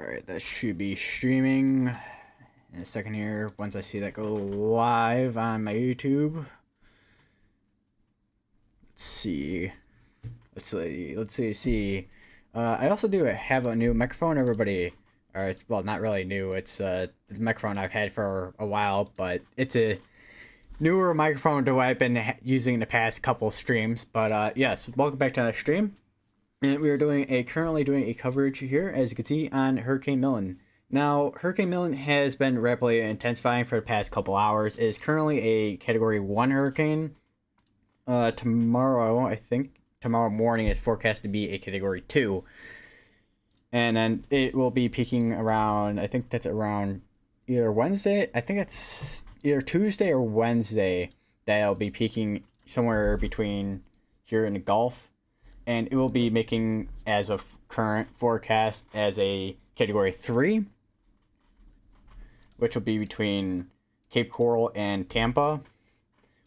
Alright, that should be streaming in a second here once I see that go live on my YouTube. Let's see. Let's see. I also do have a new microphone, everybody. Or it's, well, not really new. It's a microphone I've had for a while, but it's a newer microphone to what I've been using in the past couple streams. But yes, welcome back to the stream. And we are currently doing a coverage here, as you can see, on Hurricane Milton. Now, Hurricane Milton has been rapidly intensifying for the past couple hours. It is currently a Category 1 hurricane. Tomorrow morning is forecast to be a Category 2. And then it will be peaking around, I think that's around either Wednesday. I think it's either Tuesday or Wednesday that it'll be peaking somewhere between here in the Gulf. And it will be making, as of current forecast, as a Category 3, which will be between Cape Coral and Tampa,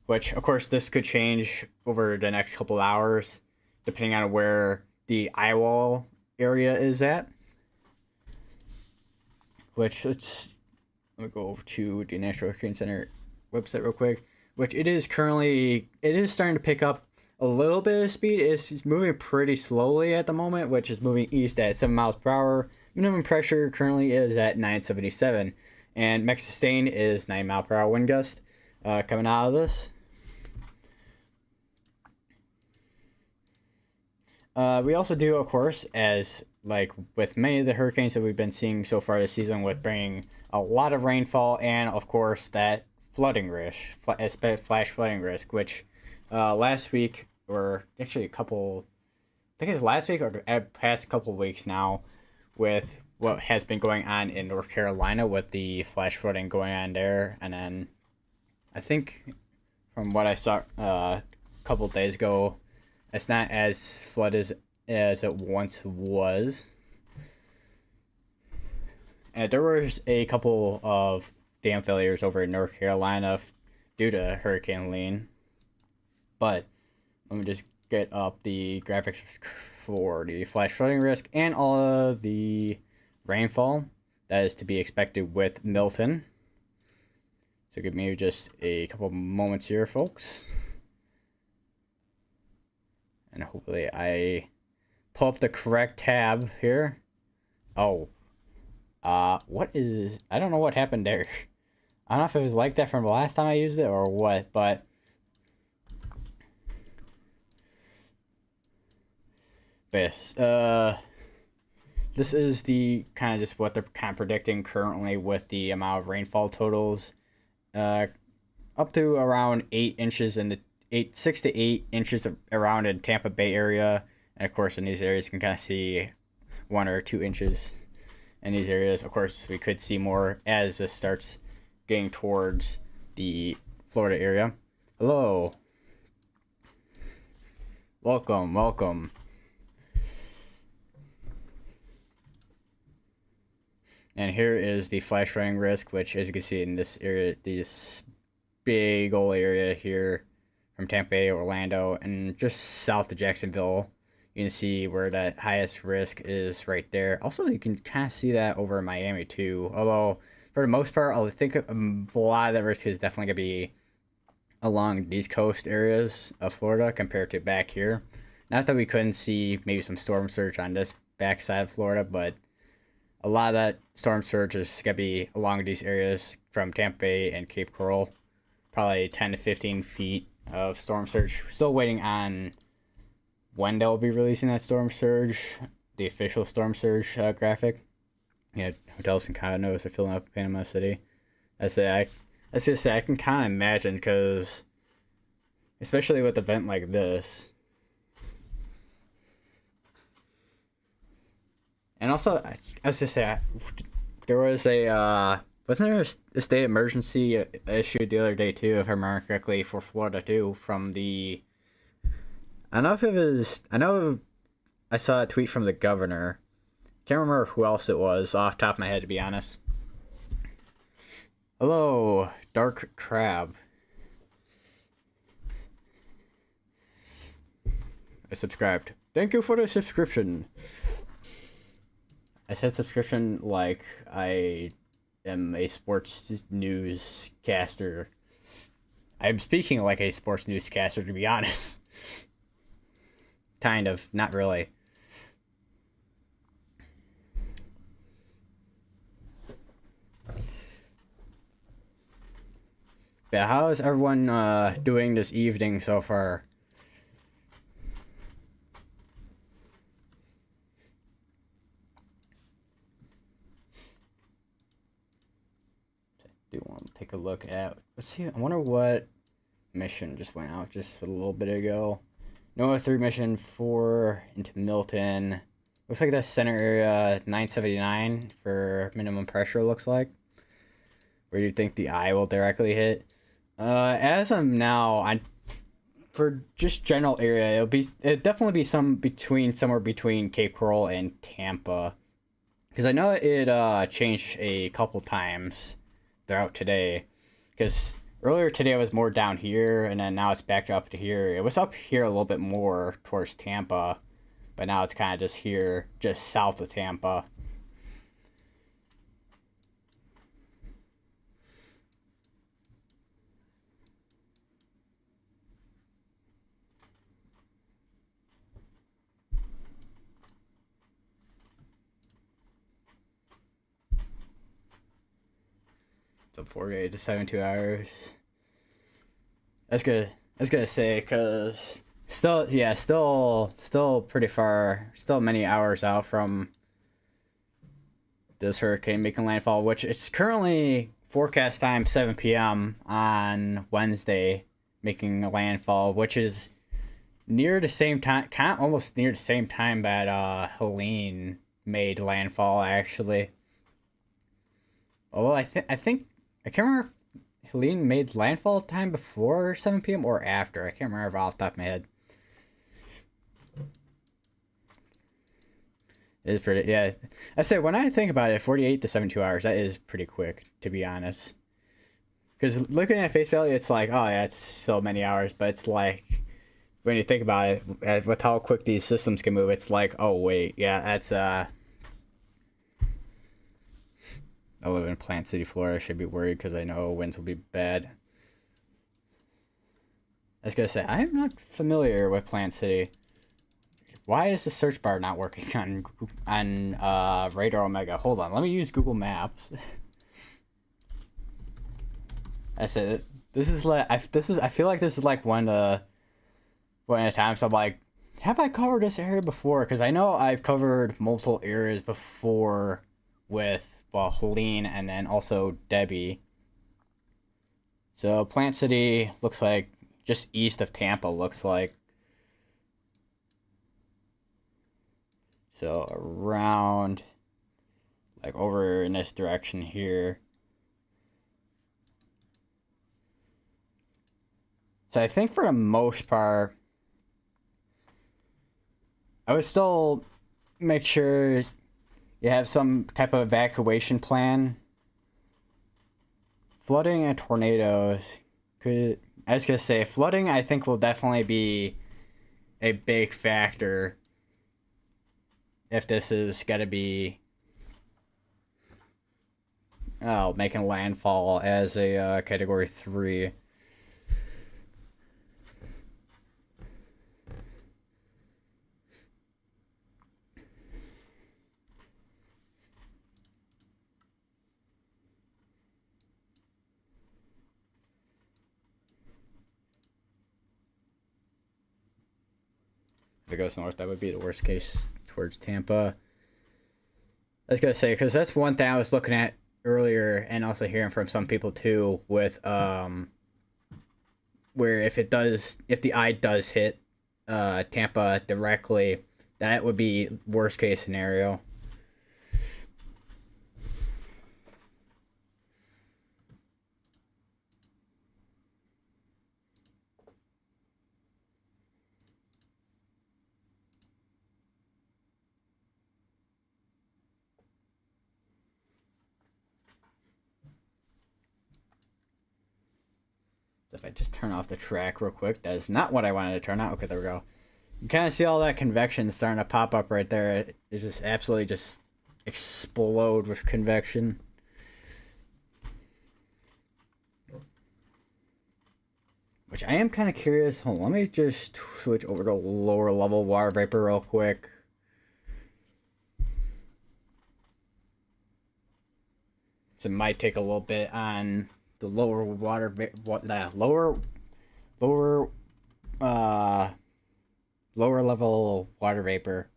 which, of course, this could change over the next couple hours, depending on where the eye wall area is at. Which, let me go over to the National Hurricane Center website real quick, which it is starting to pick up a little bit of speed. It's moving pretty slowly at the moment, which is moving east at 7 miles per hour. Minimum pressure currently is at 977, and max sustain is 9 mile per hour wind gust coming out of this. We also do, of course, as like with many of the hurricanes that we've been seeing so far this season, with bringing a lot of rainfall and, of course, that flooding risk, flash flooding risk, which last week, or actually I think it's last week or the past couple of weeks now, with what has been going on in North Carolina with the flash flooding going on there. And then I think from what I saw a couple of days ago, it's not as flooded as it once was. And there was a couple of dam failures over in North Carolina due to Hurricane Helene. But let me just get up the graphics for the flash flooding risk and all of the rainfall that is to be expected with Milton. So give me just a couple moments here, folks. And hopefully I pull up the correct tab here. Oh. I don't know what happened there. I don't know if it was like that from the last time I used it or what, but yes, this is the kind of just what they're kind of predicting currently with the amount of rainfall totals, up to around 6 to 8 inches around in Tampa Bay area, and of course in these areas you can kind of see 1 or 2 inches in these areas. Of course, we could see more as this starts getting towards the Florida area. Hello, welcome. And here is the flash flooding risk, which, as you can see in this area, this big old area here from Tampa Bay, Orlando, and just south of Jacksonville, you can see where that highest risk is right there. Also, you can kind of see that over in Miami too. Although, for the most part, I think a lot of that risk is definitely going to be along these coast areas of Florida compared to back here. Not that we couldn't see maybe some storm surge on this backside of Florida, but a lot of that storm surge is going to be along these areas from Tampa Bay and Cape Coral. Probably 10 to 15 feet of storm surge. Still waiting on when they'll be releasing that storm surge, the official storm surge graphic. Yeah, hotels and condos are filling up Panama City. I can kind of imagine, because especially with an event like this. And also, I was just say, there was wasn't there a state emergency issued the other day too, if I remember correctly, for Florida too, from the, I know I saw a tweet from the governor. Can't remember who else it was off the top of my head, to be honest. Hello, Dark Crab. I subscribed. Thank you for the subscription. I said subscription like I am a sports newscaster. I'm speaking like a sports newscaster, to be honest. Kind of, not really. But how is everyone doing this evening so far? Do want to take a look at. Let's see. I wonder what mission just went out just a little bit ago. Noah 3 mission 4 into Milton. Looks like the center area 979 for minimum pressure. Looks like. Where do you think the eye will directly hit? As of now, for just general area, it'll definitely be somewhere between Cape Coral and Tampa, because I know it changed a couple times throughout today. Because earlier today it was more down here, and then now it's back up to here. It was up here a little bit more towards Tampa, but now it's kind of just here, just south of Tampa. So 48 to 72 hours. That's good. I was gonna say, cause still, yeah, still pretty far. Still many hours out from this hurricane making landfall, which it's currently forecast time 7 p.m. on Wednesday, making a landfall, which is near the same time, kind of almost near the same time that Helene made landfall, actually. Although I think I can't remember if Helene made landfall time before 7 p.m. or after. I can't remember off the top of my head. It is pretty, yeah. I say, when I think about it, 48 to 72 hours, that is pretty quick, to be honest. Because looking at face value, it's like, oh yeah, it's so many hours. But it's like, when you think about it, with how quick these systems can move, it's like, oh wait, yeah, that's I live in Plant City, Florida. I should be worried because I know winds will be bad. I was gonna say, I'm not familiar with Plant City. Why is the search bar not working on Radar Omega? Hold on, let me use Google Maps. I said this is like I feel like this is like one of the times I'm like, have I covered this area before? Because I know I've covered multiple areas before with Helene and then also Debbie. So Plant City looks like just east of Tampa, looks like. So around, like over in this direction here. So I think for the most part, I would still make sure you have some type of evacuation plan. Flooding and tornadoes could, I was gonna say, flooding I think will definitely be a big factor if this is gonna be making landfall as a category 3. If it goes north, that would be the worst case towards Tampa. I was gonna say, because that's one thing I was looking at earlier, and also hearing from some people too, with where if the eye does hit Tampa directly, that would be worst case scenario. If I just turn off the track real quick, that is not what I wanted to turn on. Okay, there we go. You kind of see all that convection starting to pop up right there. It's just absolutely just explode with convection. Which I am kind of curious. Hold on, let me just switch over to lower level water vapor real quick. So it might take a little bit on the lower lower uh lower level water vapor.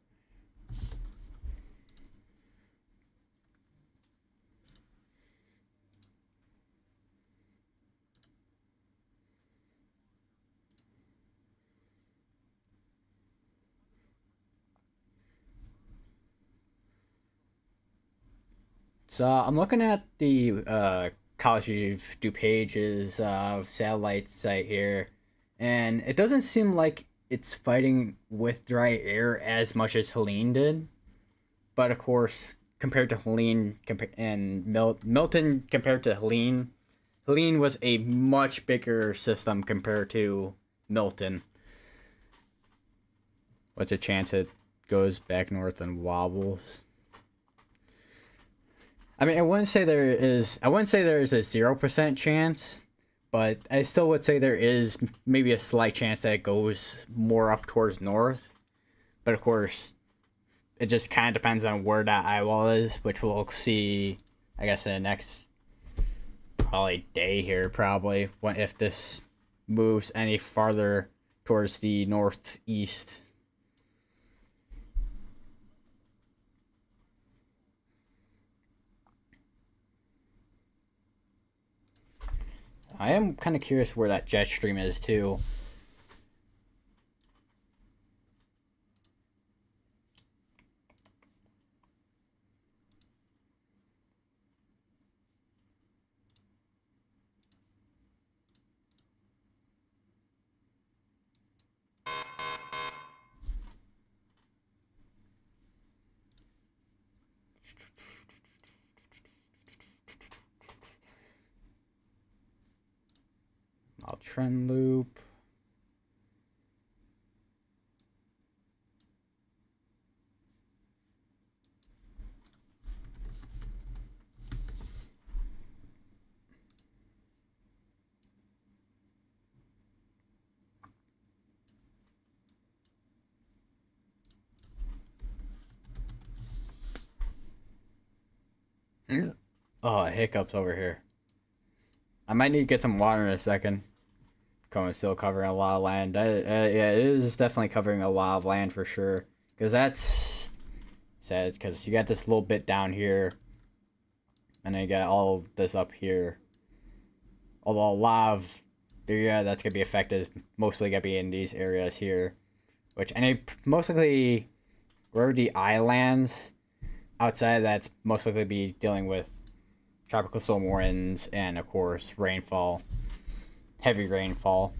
So I'm looking at the College of DuPage's satellite site here, and it doesn't seem like it's fighting with dry air as much as Helene did. But of course, compared to Helene and Milton compared to Helene, Helene was a much bigger system compared to Milton. What's a chance it goes back north and wobbles? I mean, I wouldn't say there is. I wouldn't say there is a 0% chance, but I still would say there is maybe a slight chance that it goes more up towards north. But of course, it just kind of depends on where that eyewall is, which we'll see, I guess, in the next probably day here, probably, when if this moves any farther towards the northeast. I am kind of curious where that jet stream is too. I'll trend loop. Oh, hiccups over here. I might need to get some water in a second. Still covering a lot of land. Yeah, it is definitely covering a lot of land for sure. Because that's sad. Because you got this little bit down here, and then you got all this up here. Although a lot of the area that's gonna be affected is mostly gonna be in these areas here, which mostly where the islands outside that's mostly gonna be dealing with tropical storm winds and of course rainfall. Heavy rainfall.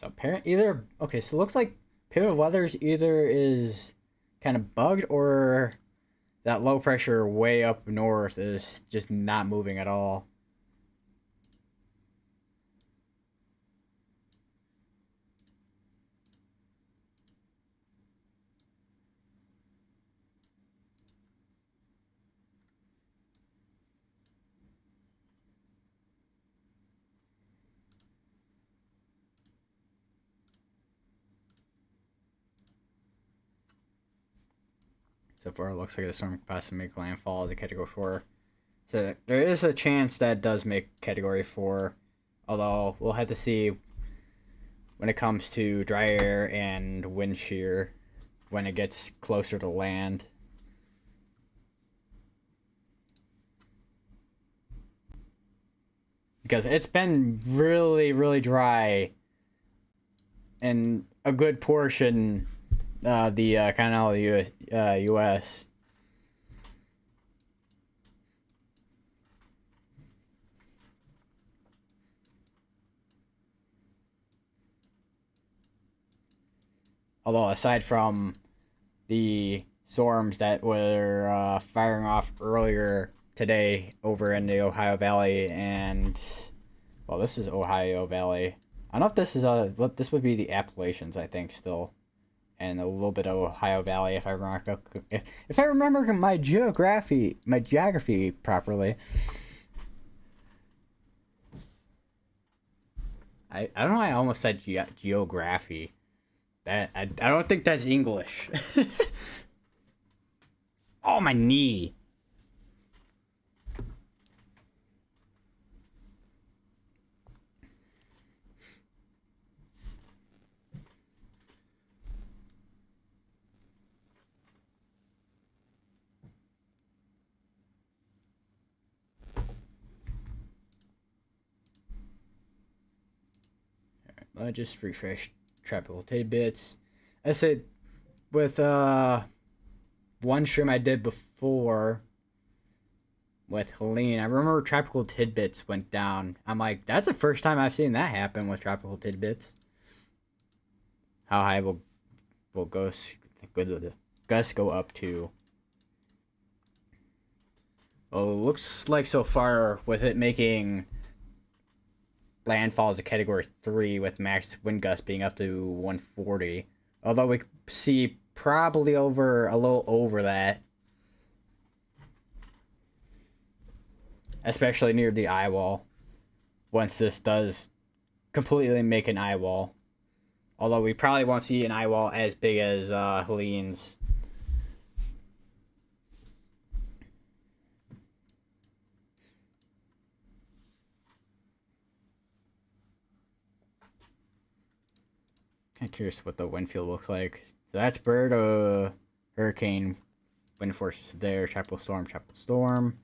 So apparent either okay, so it looks like pivot weathers either is kind of bugged or that low pressure way up north is just not moving at all. So far, it looks like the storm capacity to make landfall as a Category 4. So there is a chance that does make Category 4, although we'll have to see when it comes to dry air and wind shear when it gets closer to land. because it's been really, really dry in a good portion of the continental U.S. Although aside from the storms that were firing off earlier today over in the Ohio Valley and, well, this is Ohio Valley. I don't know if this is this would be the Appalachians, I think, still, and a little bit of Ohio Valley if I remember if I remember my geography properly. I don't know. I almost said geography. That I don't think that's English. Oh, my knee. Let me just refresh tropical tidbits. I said with one stream I did before with Helene, I remember tropical tidbits went down. I'm like, that's the first time I've seen that happen with tropical tidbits. How high will gusts go up to? Well, it looks like so far with it making landfall as a category 3 with max wind gusts being up to 140. Although we see probably a little over that. Especially near the eye wall. Once this does completely make an eye wall. Although we probably won't see an eye wall as big as Helene's. Kind of curious what the wind field looks like. So that's bird, hurricane, wind forces there, tropical storm, tropical storm.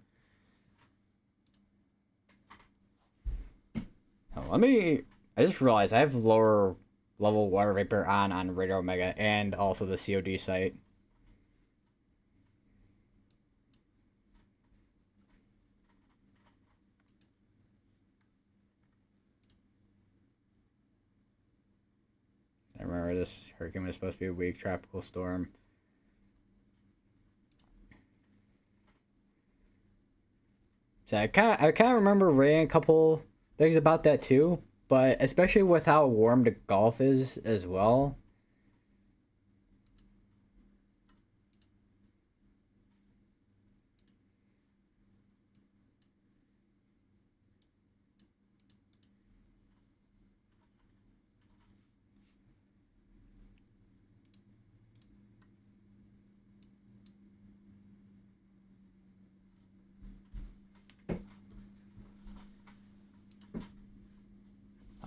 Oh, I just realized I have lower level water vapor on Radar Omega and also the COD site. I remember this hurricane was supposed to be a weak tropical storm. So I kind of remember reading a couple things about that too, but especially with how warm the Gulf is as well.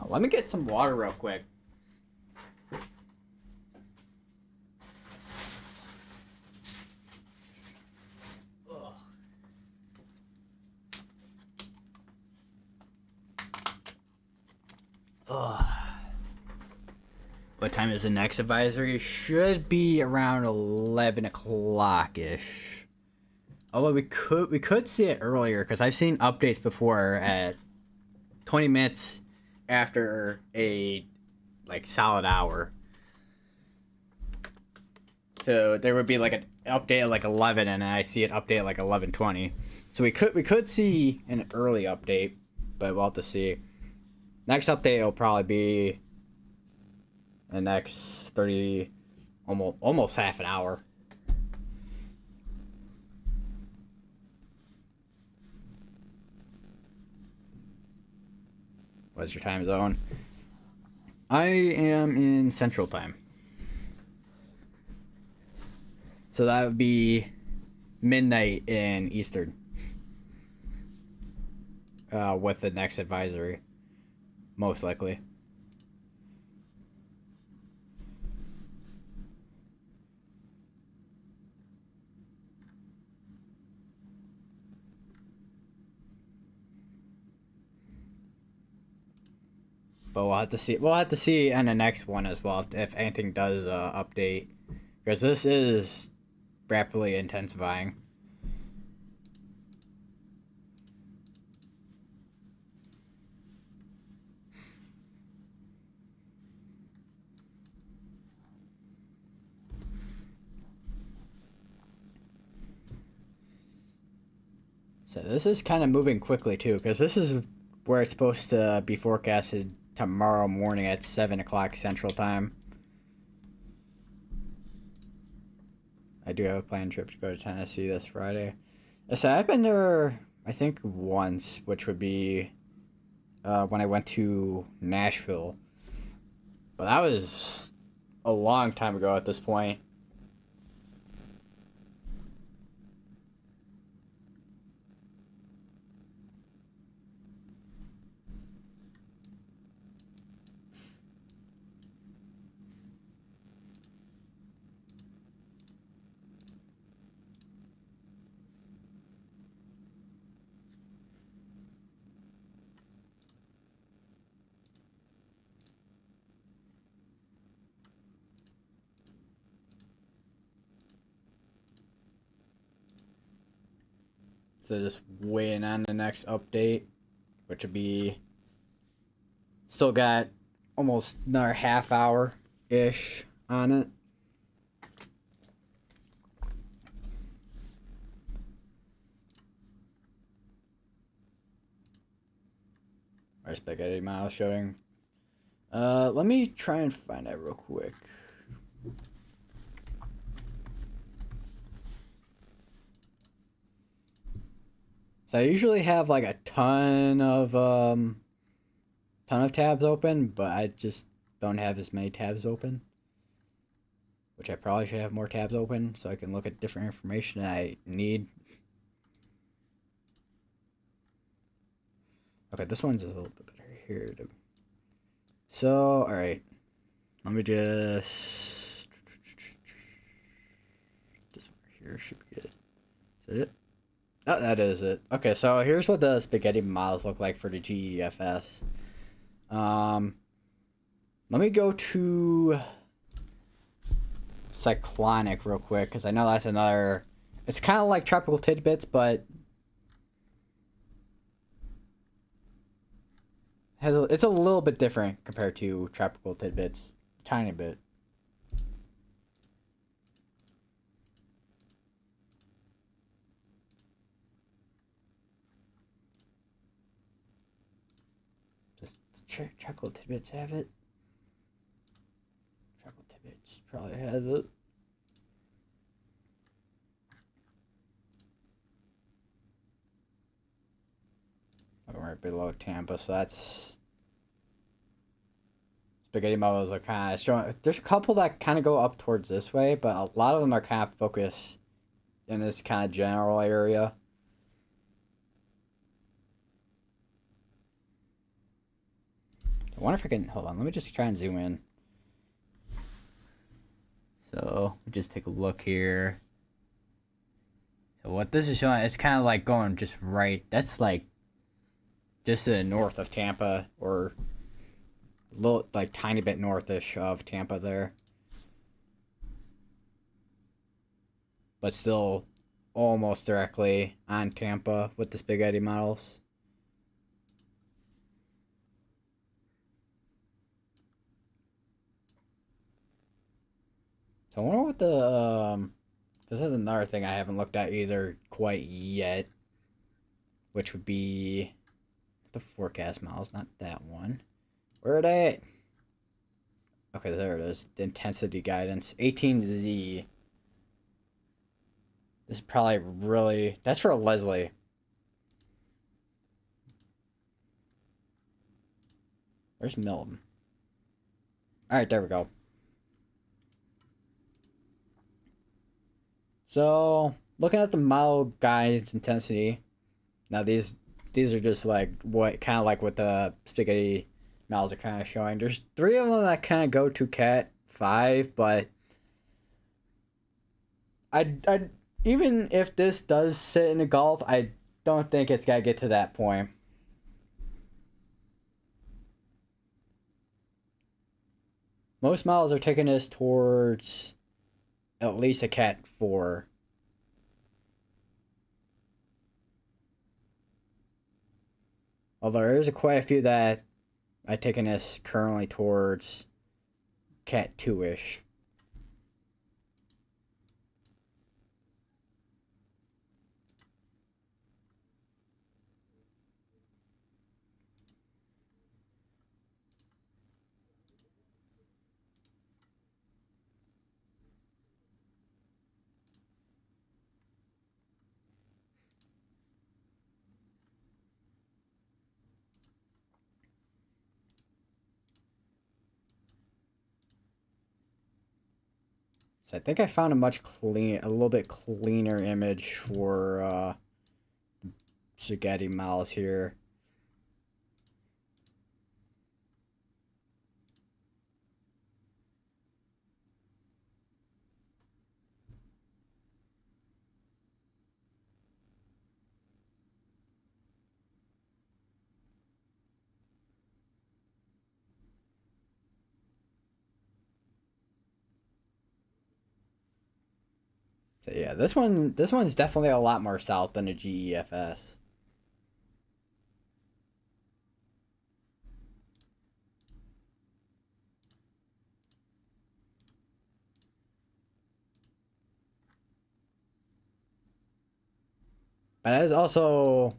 Let me get some water real quick. Ugh. What time is the next advisory? Should be around 11 o'clock ish. Although we could see it earlier because I've seen updates before at 20 minutes after a solid hour. So there would be like an update at like 11, and I see an update at like 11:20. So we could see an early update, but we'll have to see. Next update will probably be the next 30, almost half an hour. What's your time zone? I am in Central Time. So that would be midnight in Eastern. With the next advisory. Most likely. But we'll have to see. We'll have to see on the next one as well if anything does update, because this is rapidly intensifying. So this is kind of moving quickly too, because this is where it's supposed to be forecasted tomorrow morning at 7 o'clock Central Time. I do have a planned trip to go to Tennessee this Friday. So I've been there, I think, once, which would be when I went to Nashville. But that was a long time ago at this point. So just waiting on the next update, which would be still got almost another half hour ish on it. Our spaghetti miles showing. Let me try and find that real quick. So I usually have like a ton of tabs open, but I just don't have as many tabs open. Which I probably should have more tabs open so I can look at different information I need. Okay, this one's a little bit better here. So, alright. Let me just... This one here should be good. Is that it? Oh, that is it. Okay, so here's what the spaghetti miles look like for the GEFS. Let me go to Cyclonic real quick, because I know that's another... It's kind of like Tropical Tidbits, but... It's a little bit different compared to Tropical Tidbits. Tiny bit. Tropical Tidbits have it. Tropical Tidbits probably has it. Right below Tampa, so that's spaghetti models are kind of showing. There's a couple that kind of go up towards this way, but a lot of them are kind of focused in this kind of general area. I wonder if I can hold on. Let me just try and zoom in. So just take a look here. So what this is showing, it's kind of like going just right. That's like just to the north of Tampa, or a little, like, tiny bit northish of Tampa there. But still almost directly on Tampa with the spaghetti models. So I wonder what the, this is another thing I haven't looked at either quite yet, which would be the forecast models, not that one. Where are they? Okay, there it is. The intensity guidance. 18Z. This is probably really... That's for Leslie. Where's Milton? Alright, there we go. So, looking at the model guidance intensity. Now these are just like what the spaghetti models are kind of showing. There's 3 of them that kind of go to Cat 5, but I even if this does sit in the Gulf, I don't think it's got to get to that point. Most models are taking us towards at least a Cat 4. Although there's quite a few that are taking us currently towards Cat 2-ish. So I think I found a little bit cleaner image for spaghetti miles here. So yeah, this one's definitely a lot more south than a GEFS. And that is also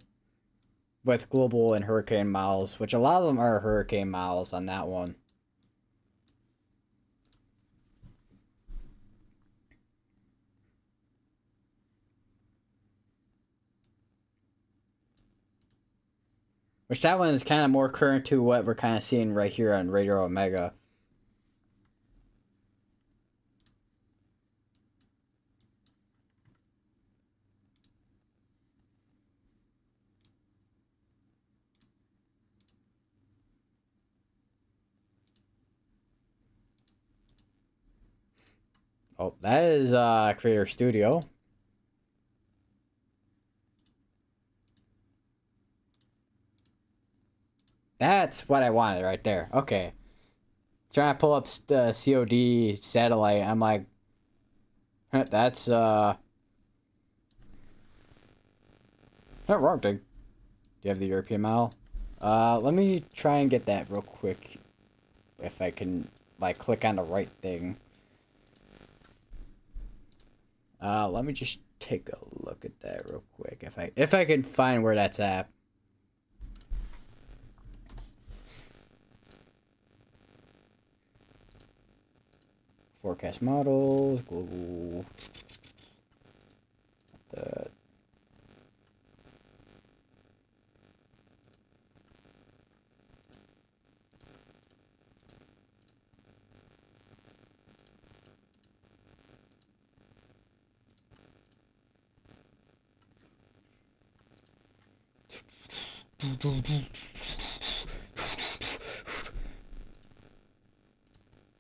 with global and hurricane miles, which a lot of them are hurricane miles on that one. Which that one is kind of more current to what we're kind of seeing right here on Radio Omega. Oh, that is Creator Studio. That's what I wanted right there. Okay. Trying to pull up the COD satellite. I'm like, that's not wrong thing. Do you have the European mile? Let me try and get that real quick. If I can, like, click on the right thing. Let me just take a look at that real quick. If I can find where that's at. Forecast models, global. The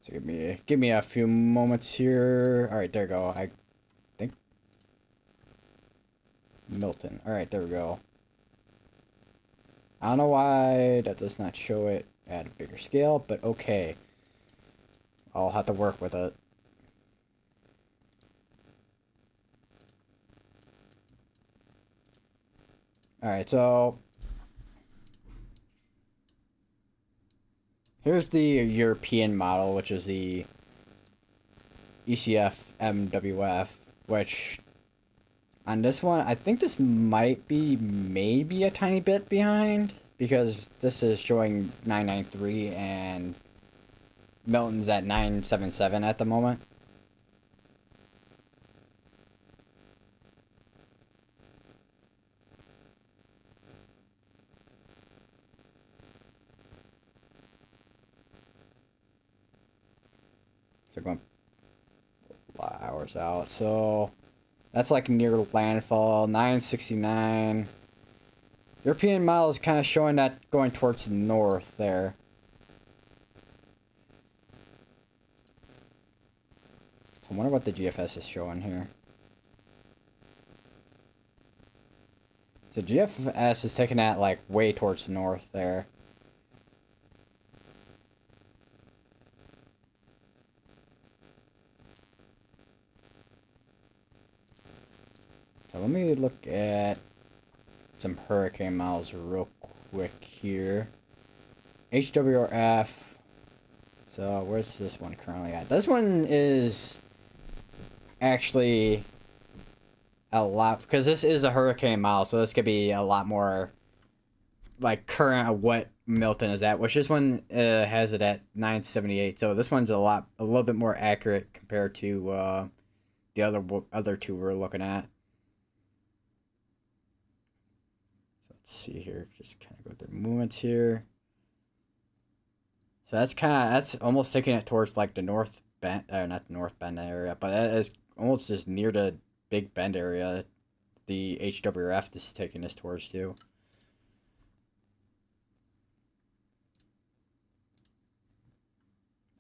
So give me a few moments here. All right, there we go. I think Milton. All right, there we go. I don't know why that does not show it at a bigger scale, but okay. I'll have to work with it. All right, so here's the European model, which is the ECF MWF, which on this one, I think this might be maybe a tiny bit behind because this is showing 993 and Milton's at 977 at the moment. So going a lot of hours out. So that's like near landfall, 969. European mile is kind of showing that going towards the north there. I wonder what the GFS is showing here. So GFS is taking that like way towards the north there. So let me look at some hurricane models real quick here. HWRF. So where's this one currently at? This one is actually a lot, because this is a hurricane model, so this could be a lot more like current of what Milton is at, which this one has it at 978. So this one's a little bit more accurate compared to the other two we're looking at. So let's see here, just kind of go through movements here. So that's almost taking it towards like the North Bend, not the North Bend area, but that is almost just near the Big Bend area. The HWF is taking us towards too.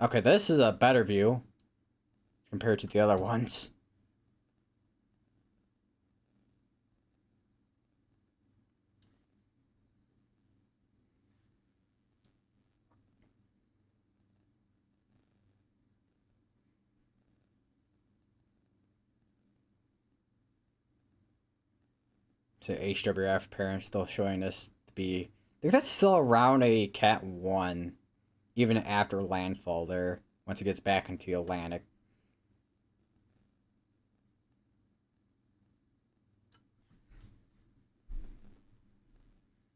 Okay, this is a better view compared to the other ones. So HWF parent still showing us to be, I think that's still around a Cat 1, even after landfall there, once it gets back into the Atlantic.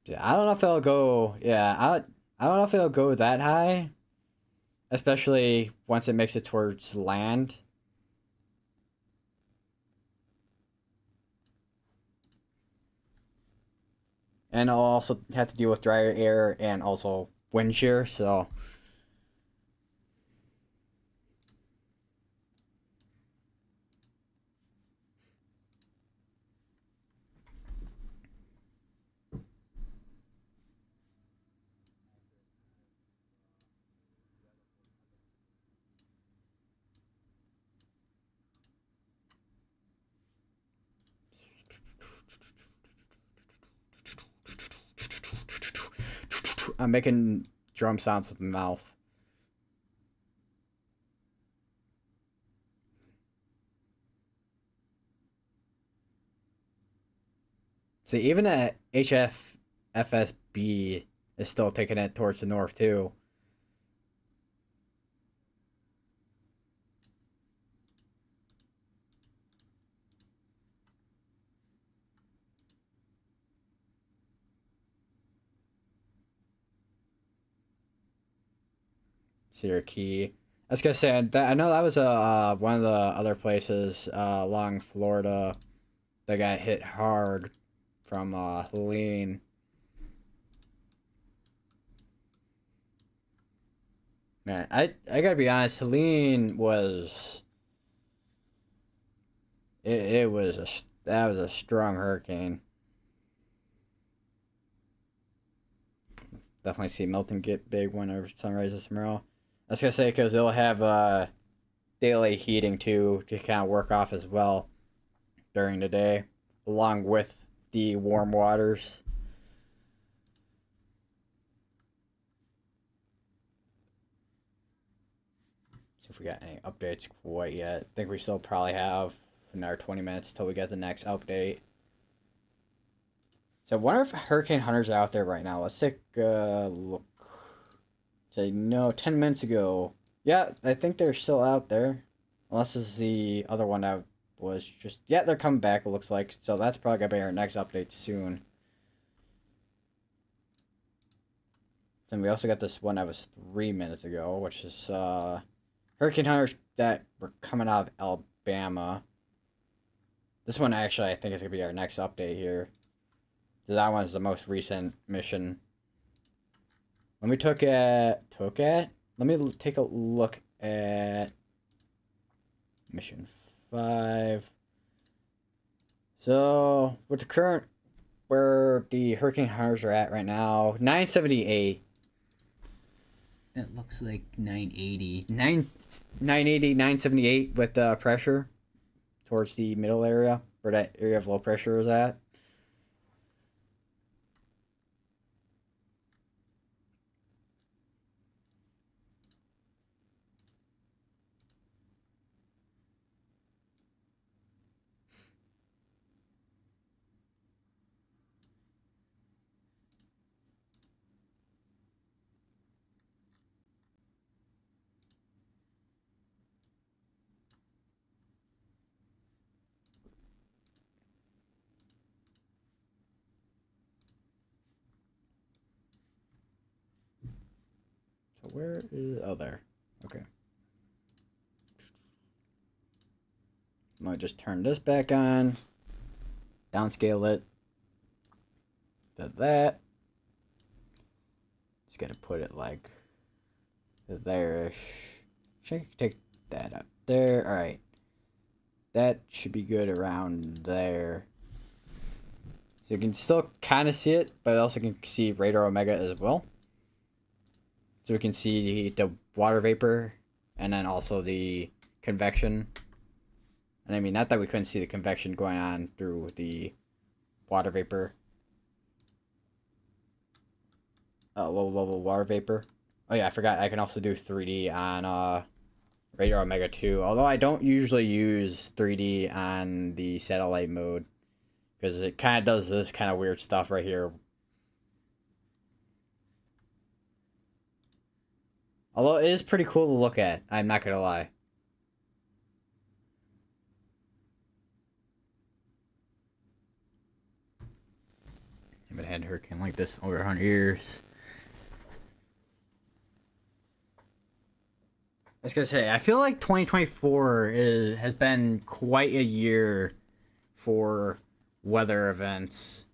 Yeah, I don't know if it'll go, I don't know if it'll go that high, especially once it makes it towards land. And I'll also have to deal with drier air and also wind shear, so. I'm making drum sounds with my mouth. See, even at HFFSB is still taking it towards the north too. Cedar Key. I was gonna say that I know that was one of the other places along Florida that got hit hard from Helene. Man, I gotta be honest. Helene was it was that was a strong hurricane. Definitely see Milton get big whenever sun rises tomorrow. I was gonna say because they'll have daily heating too to kind of work off as well during the day, along with the warm waters. See if we got any updates quite yet. I think we still probably have another 20 minutes till we get the next update. So I wonder if hurricane hunters are out there right now. Let's take a look. Say no, 10 minutes ago. Yeah, I think they're still out there. Unless this is the other one that was just... Yeah, they're coming back, it looks like. So that's probably going to be our next update soon. Then we also got this one that was 3 minutes ago, which is hurricane hunters that were coming out of Alabama. This one actually I think is going to be our next update here. That one's the most recent mission. Let me let me take a look at mission 5. So with the current where the hurricane hunters are at right now, 978. That looks like 980. 980, 978 with the pressure towards the middle area where that area of low pressure is at. where is... Oh, there. Okay. I'm going to just turn this back on. Downscale it. To that. Just got to put it like there-ish. Should take that up there. Alright. That should be good around there. So you can still kind of see it, but also can see radar omega as well. So we can see the water vapor and then also the convection. And I mean, not that we couldn't see the convection going on through the water vapor. Low level water vapor. Oh yeah, I forgot. I can also do 3D on radar omega 2. Although I don't usually use 3D on the satellite mode. Because it kind of does this kind of weird stuff right here. Although it is pretty cool to look at, I'm not gonna lie. I haven't had a hurricane like this over 100 years. I was gonna say, I feel like 2024 has been quite a year for weather events.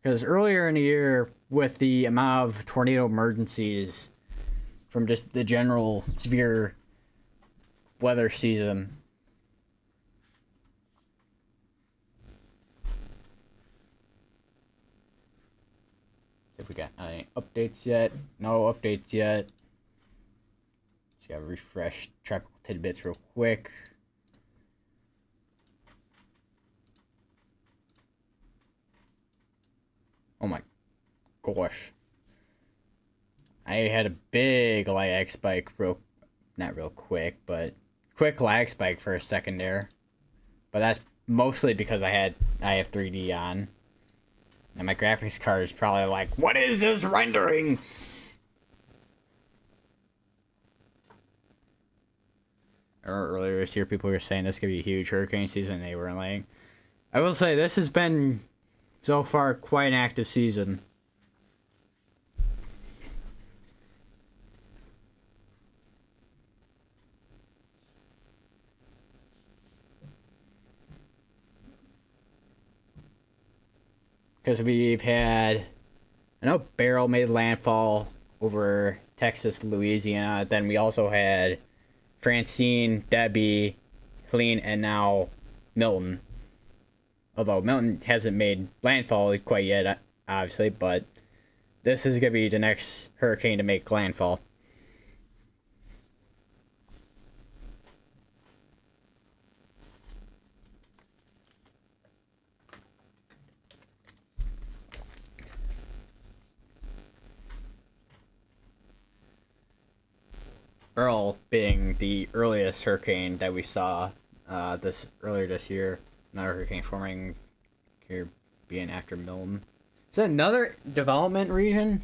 Because earlier in the year, with the amount of tornado emergencies from just the general severe weather season, see if we got any updates yet. No updates yet. Just gotta refresh tropical tidbits real quick. Oh my gosh. I had a big lag spike not real quick, but quick lag spike for a second there. But that's mostly because I have 3D on. And my graphics card is probably like, what is this rendering? Earlier this year, people were saying this could be a huge hurricane season, and they were like, I will say, this has been so far quite an active season. Because we've had, I know Beryl made landfall over Texas, Louisiana. Then we also had Francine, Debbie, Helene, and now Milton. Although Milton hasn't made landfall quite yet, obviously, but this is going to be the next hurricane to make landfall. Earl being the earliest hurricane that we saw earlier this year. Another hurricane forming Caribbean after Milton. Is that another development region?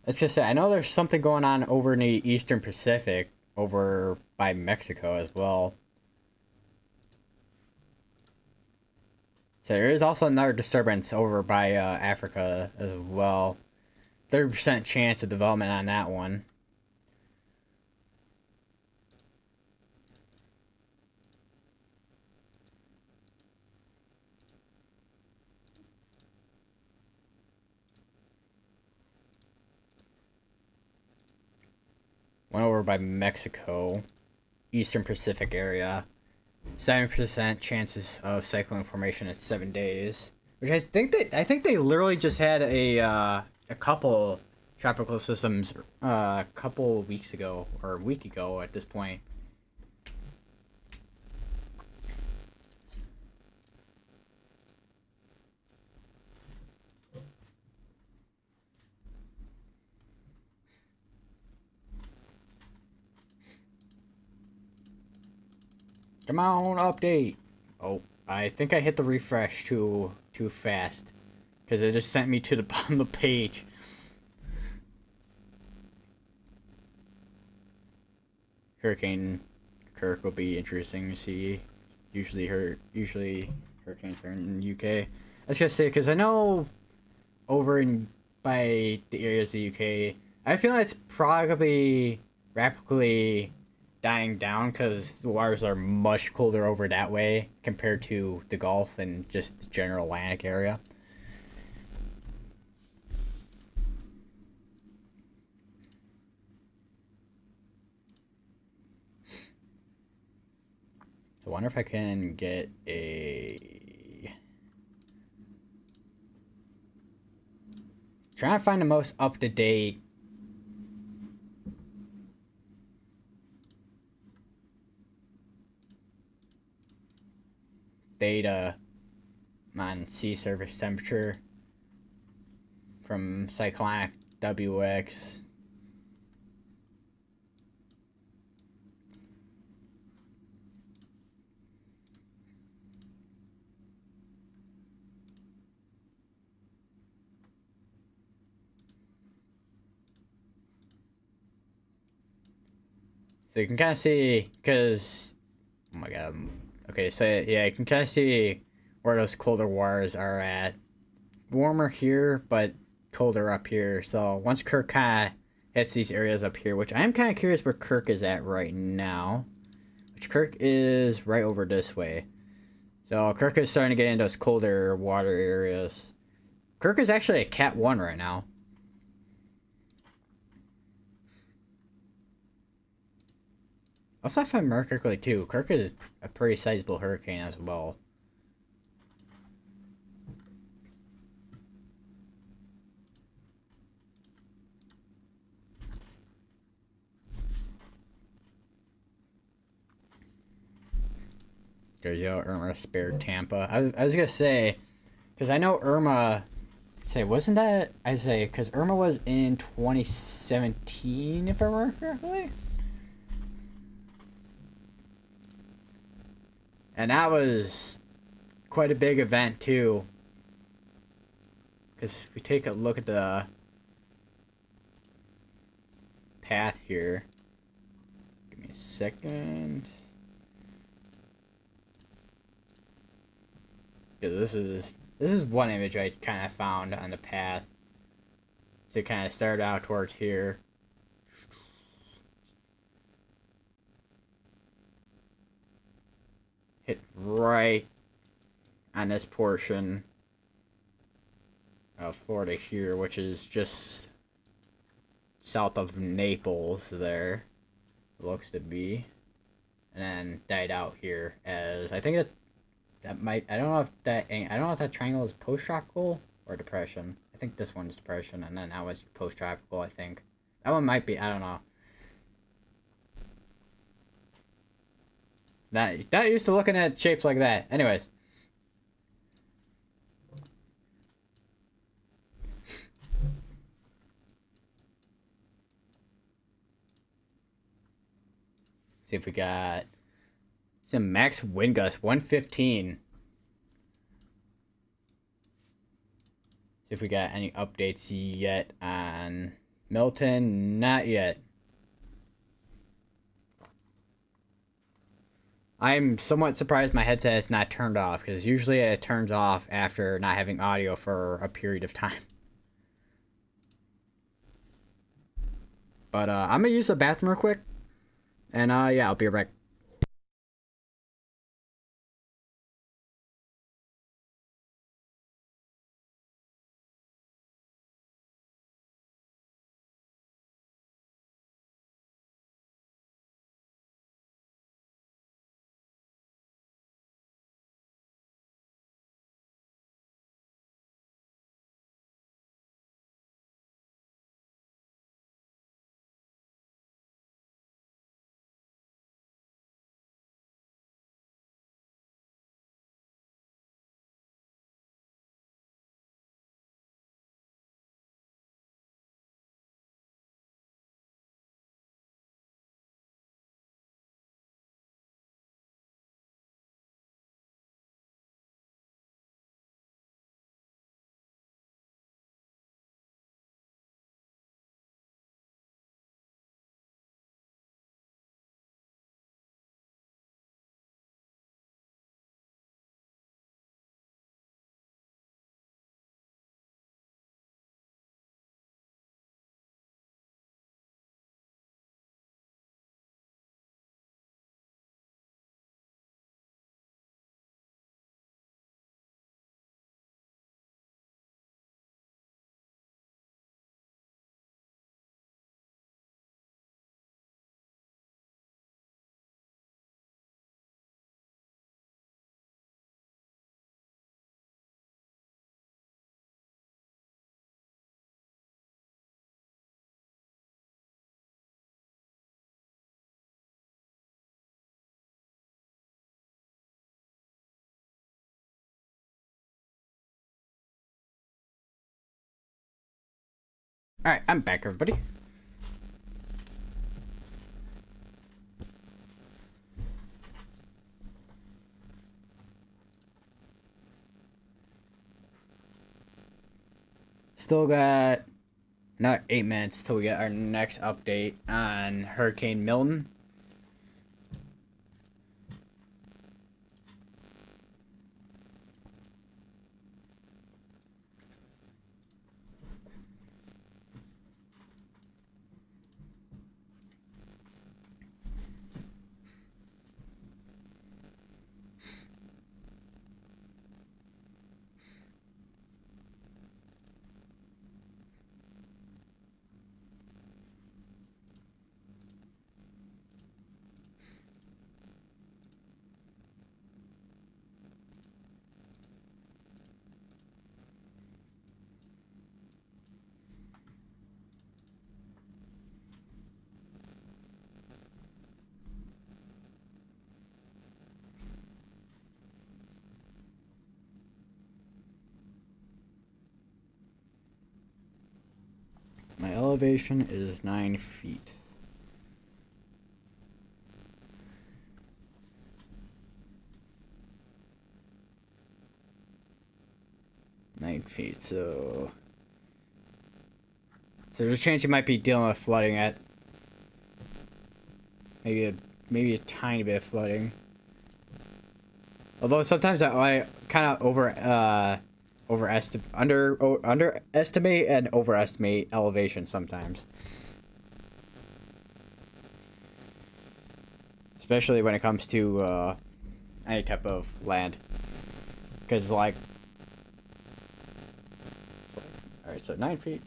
Let's just say, I know there's something going on over in the Eastern Pacific, over by Mexico as well. So there is also another disturbance over by Africa as well. 30% chance of development on that one. One over by Mexico, Eastern Pacific area. 7% chances of cyclone formation in 7 days. Which I think they literally just had a couple tropical systems a couple weeks ago, or a week ago at this point. Come on, update. Oh, I think I hit the refresh too fast, because it just sent me to the bottom of the page. Hurricane Kirk will be interesting to see Usually hurricanes are in the UK. I was gonna say because I know over in by the areas of the UK, I feel like it's probably rapidly dying down because the waters are much colder over that way compared to the Gulf and just the general Atlantic area. So I wonder if I can get a... Trying to find the most up-to-date data on sea surface temperature from Cyclonic WX. So you can kind of see, because, oh my god, okay, so yeah, you can kind of see where those colder waters are at. Warmer here, but colder up here. So once Kirk kind of hits these areas up here, which I am kind of curious where Kirk is at right now. Which Kirk is right over this way. So Kirk is starting to get into those colder water areas. Kirk is actually at Cat 1 right now. Also, if I remember correctly too, Kirk is a pretty sizable hurricane as well. There's Irma spared Tampa. I was gonna say, because I know Irma. Say, wasn't that I say? Because Irma was in 2017, if I remember correctly. And that was quite a big event too. Because if we take a look at the path here, give me a second. Because this is one image I kind of found on the path. So it kind of started out towards here. Hit right on this portion of Florida here, which is just south of Naples there, it looks to be. And then died out here as, I think that might, I don't know if that triangle is post-tropical or depression. I think this one's depression, and then that was post-tropical, I think. That one might be, I don't know. Not used to looking at shapes like that. Anyways. See if we got some max wind gust, 115. See if we got any updates yet on Milton. Not yet. I'm somewhat surprised my headset is not turned off, because usually it turns off after not having audio for a period of time. But I'm gonna use the bathroom real quick, and yeah, I'll be right back. Alright, I'm back, everybody. Still got not 8 minutes till we get our next update on Hurricane Milton. My elevation is 9 feet. So there's a chance you might be dealing with flooding at maybe a tiny bit of flooding. Although sometimes I kind of underestimate and overestimate elevation sometimes. Especially when it comes to any type of land. Because like, alright, so 9 feet.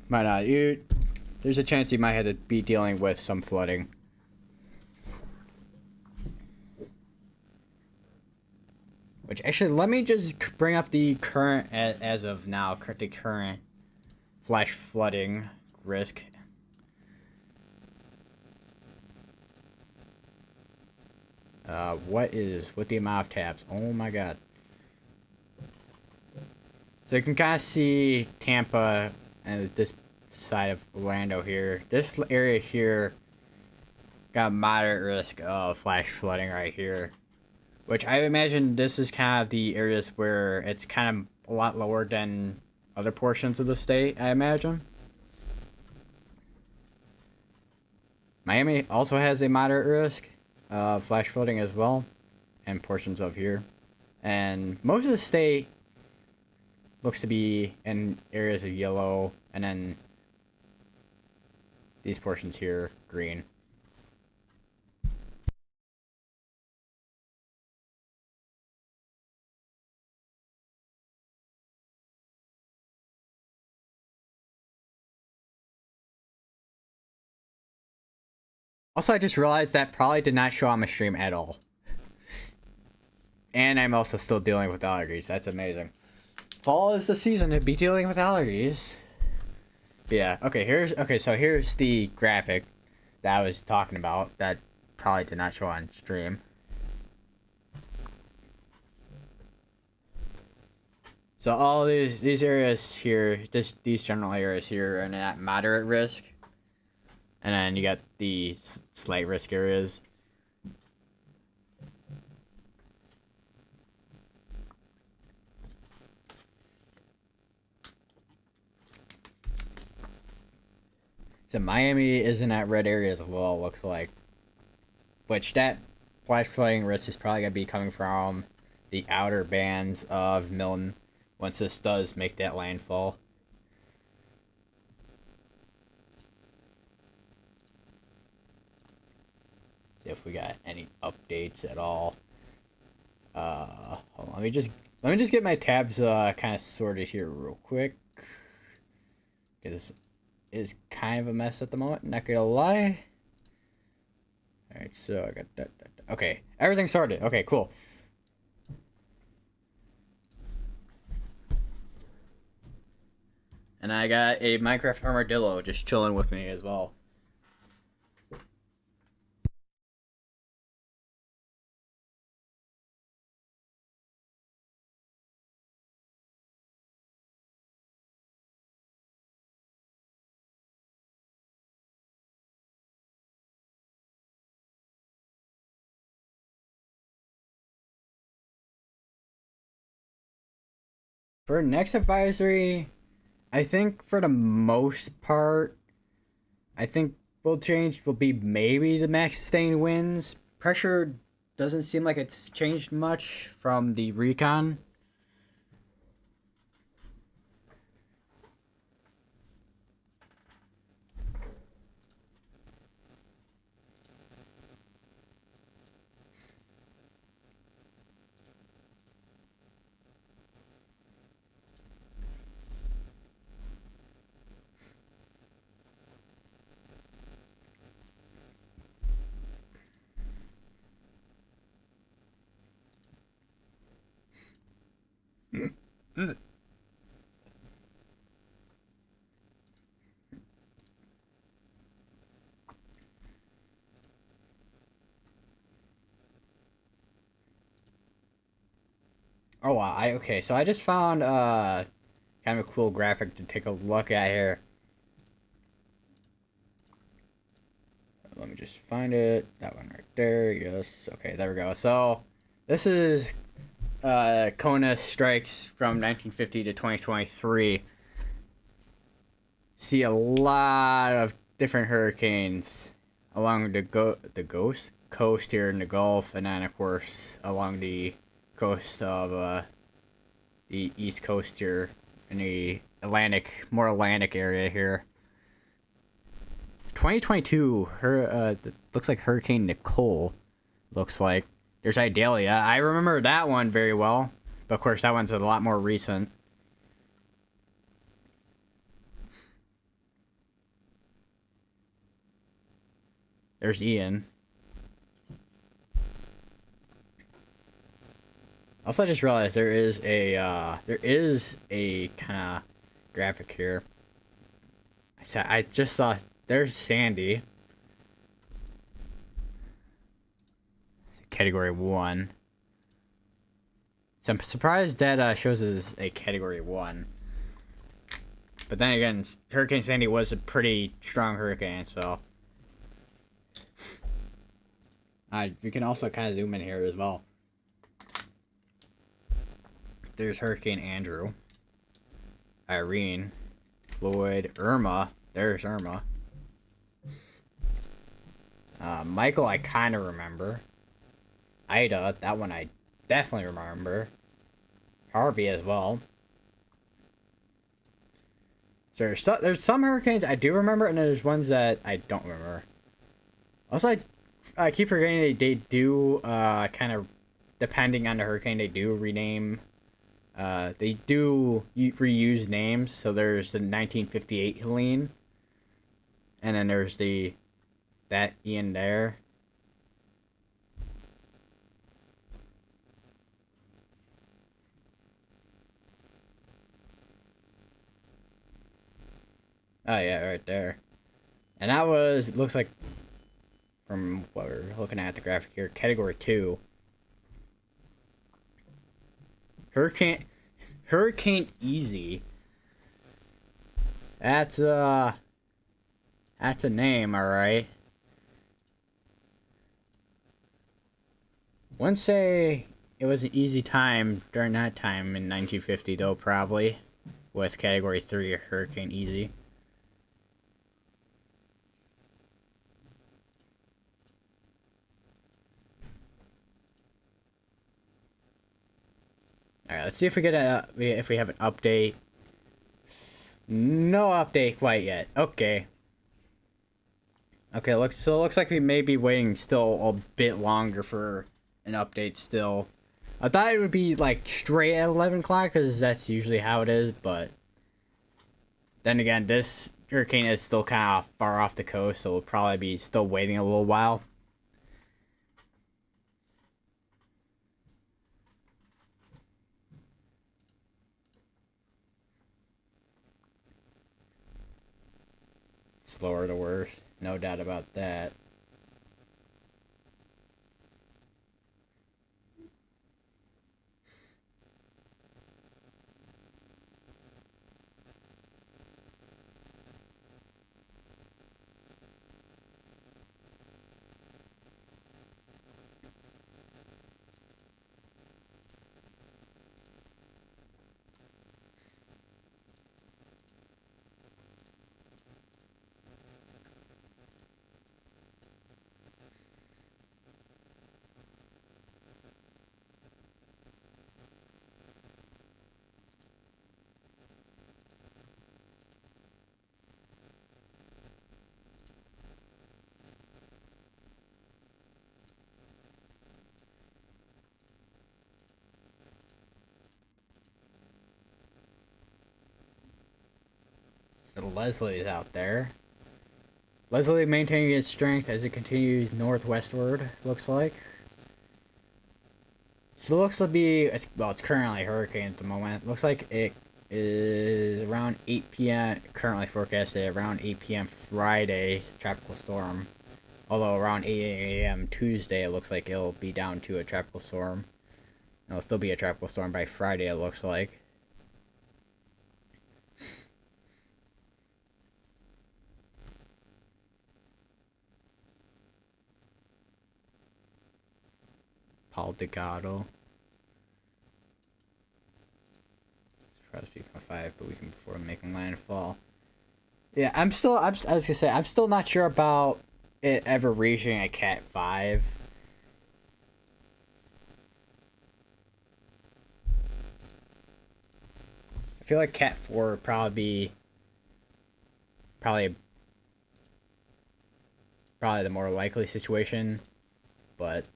Might not. There's a chance you might have to be dealing with some flooding. Which actually, let me just bring up the current, as of now, the current flash flooding risk. What with the amount of tabs? Oh my god. So you can kind of see Tampa and this side of Orlando here. This area here got moderate risk of flash flooding right here. Which I imagine this is kind of the areas where it's kind of a lot lower than other portions of the state, I imagine. Miami also has a moderate risk of flash flooding as well, and portions of here. And most of the state looks to be in areas of yellow, and then these portions here, green. Also, I just realized that probably did not show on my stream at all. And I'm also still dealing with allergies. That's amazing. Fall is the season to be dealing with allergies. But yeah, okay, so here's the graphic that I was talking about that probably did not show on stream. So all these areas here, these general areas here are at moderate risk. And then you got the slight risk areas. So Miami is in that red area as well, looks like. Which that flash flooding risk is probably going to be coming from the outer bands of Milton once this does make that landfall. See if we got any updates at all. Hold on, let me just get my tabs kind of sorted here real quick, because it is kind of a mess at the moment, not gonna lie. Alright, so I got that. Okay, everything's sorted. Okay, cool. And I got a Minecraft armadillo just chilling with me as well. For next advisory, I think for the most part, I think will be maybe the max sustained winds. Pressure doesn't seem like it's changed much from the recon. Oh wow, I okay, so I just found kind of a cool graphic to take a look at here. Let me just find it. That one right there. Yes. Okay, there we go. So this is Kona strikes from 1950 to 2023. See a lot of different hurricanes along the coast here in the Gulf, and then of course along the coast of the East Coast here in the more Atlantic area here. 2022, looks like Hurricane Nicole. Looks like there's Idalia. I remember that one very well, but of course that one's a lot more recent. There's Ian. Also, I just realized there is a kind of graphic here. I just saw there's Sandy. Category 1. So I'm surprised that shows as a Category 1. But then again, Hurricane Sandy was a pretty strong hurricane, so... we can also kind of zoom in here as well. There's Hurricane Andrew. Irene. Floyd. Irma. There's Irma. Michael, I kind of remember. Ida, that one I definitely remember. Harvey as well. So there's some hurricanes I do remember, and there's ones that I don't remember. Also, I keep forgetting they do kind of, depending on the hurricane, they do rename. They do reuse names. So there's the 1958 Helene, and then there's that Ian there. Oh yeah, right there. And that was, it looks like, from what we're looking at the graphic here, Category 2. Hurricane Easy. That's a name, alright. Wouldn't say it was an easy time during that time in 1950 though, probably, with Category 3 Hurricane Easy. All right, let's see if we get if we have an update. No update quite yet. Okay. Okay, looks like we may be waiting still a bit longer for an update still. I thought it would be like straight at 11 o'clock because that's usually how it is, but then again, this hurricane is still kind of far off the coast, so we'll probably be still waiting a little while. Slower to worse, no doubt about that. Leslie is out there. Leslie maintaining its strength as it continues northwestward, looks like. So it looks to be, it's currently a hurricane at the moment. Looks like it is around 8 p.m. currently forecasted around 8 p.m. Friday, tropical storm. Although around 8 a.m. Tuesday, it looks like it'll be down to a tropical storm. It'll still be a tropical storm by Friday, it looks like. Paul Delgado. Surprised become 5, but we can before making landfall. Yeah, I was gonna say, I'm still not sure about it ever reaching a Cat 5. I feel like Cat 4 would probably the more likely situation, but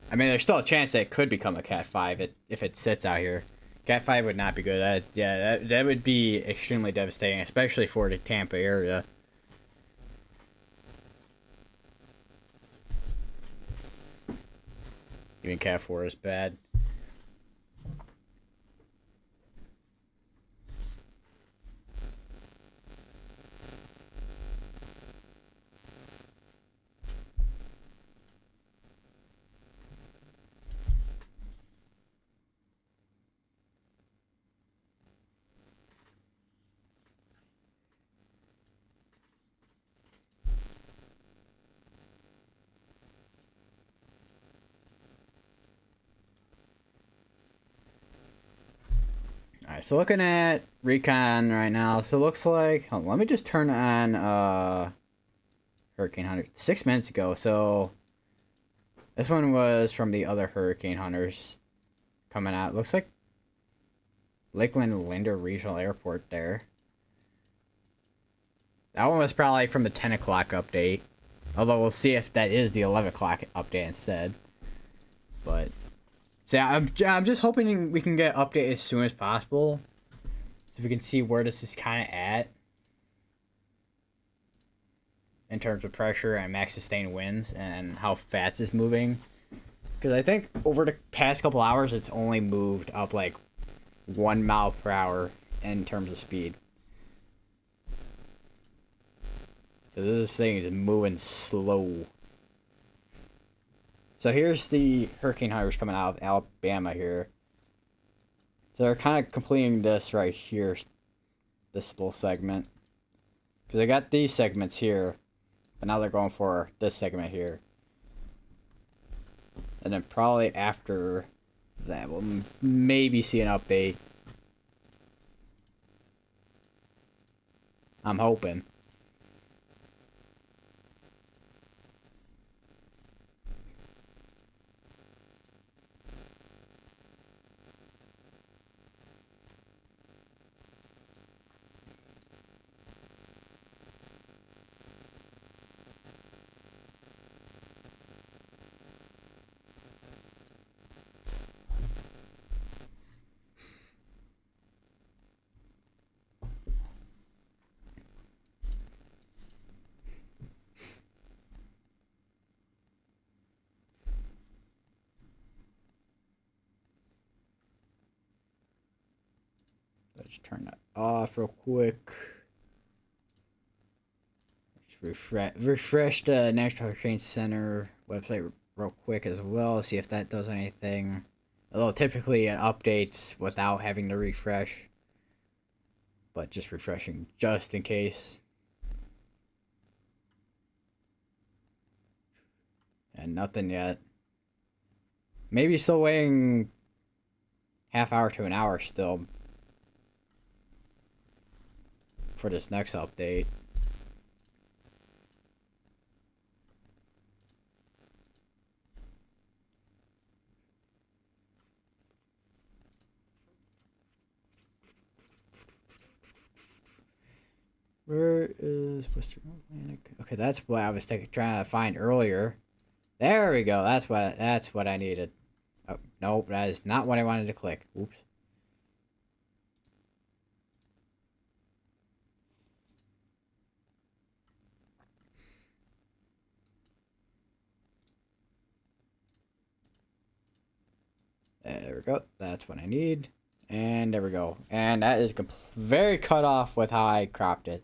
I mean, there's still a chance that it could become a Cat 5 if it sits out here. Cat 5 would not be good. That would be extremely devastating, especially for the Tampa area. Even Cat 4 is bad. Alright, so looking at Recon right now, so it looks like, hold on, let me just turn on Hurricane Hunter 6 minutes ago. So this one was from the other Hurricane Hunters coming out. Looks like Lakeland Linder Regional Airport there. That one was probably from the 10 o'clock update. Although we'll see if that is the 11 o'clock update instead. But so yeah, I'm just hoping we can get an update as soon as possible, so we can see where this is kind of at in terms of pressure and max sustained winds and how fast it's moving. Because I think over the past couple hours, it's only moved up like 1 mile per hour in terms of speed. So this thing is moving slow. So here's the Hurricane Hunters coming out of Alabama here. So they're kind of completing this right here, this little segment. Because I got these segments here, but now they're going for this segment here. And then probably after that, we'll maybe see an update. I'm hoping. Let's turn that off real quick. Refresh the National Hurricane Center website real quick as well. See if that does anything. Although typically it updates without having to refresh. But just refreshing just in case. And nothing yet. Maybe still waiting half hour to an hour still for this next update. Where is Western Atlantic? Okay, that's what I was trying to find earlier. There we go. That's what I needed. Oh, nope, that is not what I wanted to click. Oops. There we go. That's what I need. And there we go. And that is very cut off with how I cropped it.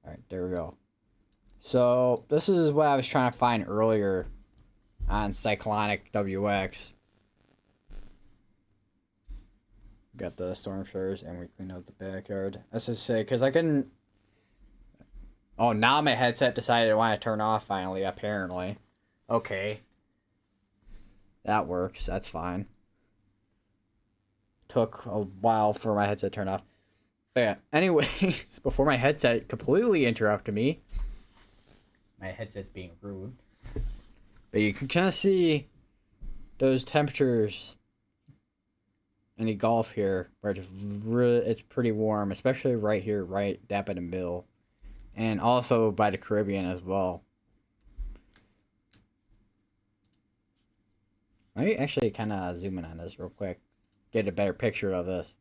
Alright, there we go. So, this is what I was trying to find earlier on Cyclonic WX. Got the storm showers and we cleaned out the backyard. Let's just say, because I couldn't... Oh, now my headset decided I want to turn off finally, apparently. Okay. That works. That's fine. Took a while for my headset to turn off. But yeah, anyways, before my headset completely interrupted me. My headset's being rude. But you can kind of see those temperatures in the Gulf here, where it's pretty warm, especially right here, right dap in the middle. And also by the Caribbean as well. Let me actually kind of zoom in on this real quick. Get a better picture of this.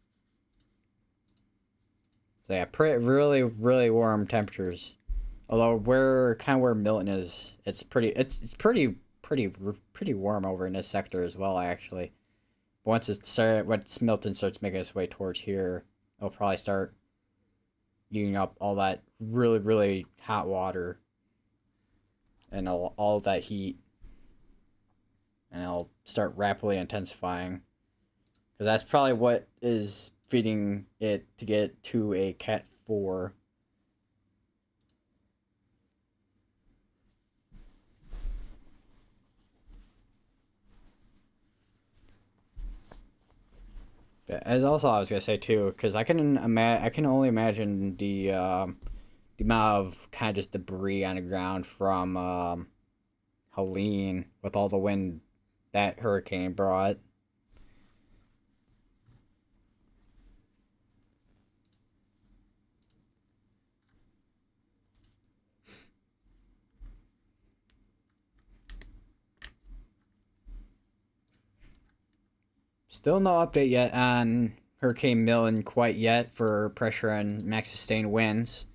So yeah, really, really warm temperatures. Although we're kind of where Milton is, it's pretty warm over in this sector as well, actually. Once Milton starts making its way towards here, it'll probably start using up all that really, really hot water and all that heat, and it'll start rapidly intensifying, because that's probably what is feeding it to get to a Cat 4. But as also I was gonna say too, because I can only imagine the amount of kind of just debris on the ground from Helene with all the wind that hurricane brought. Still no update yet on Hurricane Milton quite yet for pressure and max sustained winds.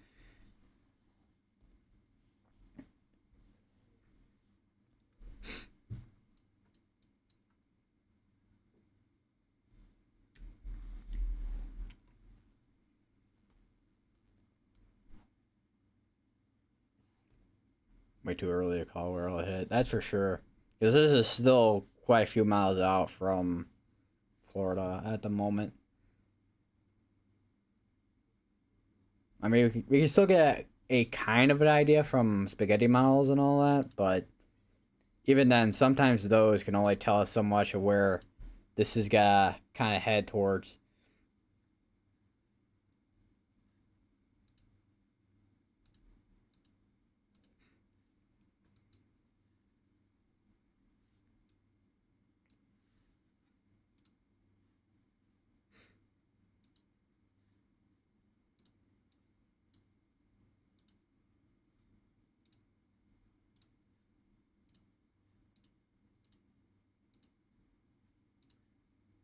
Way too early to call where it'll hit, that's for sure. Because this is still quite a few miles out from Florida at the moment. I mean, we can still get a kind of an idea from spaghetti models and all that, but even then, sometimes those can only tell us so much of where this is gonna kind of head towards.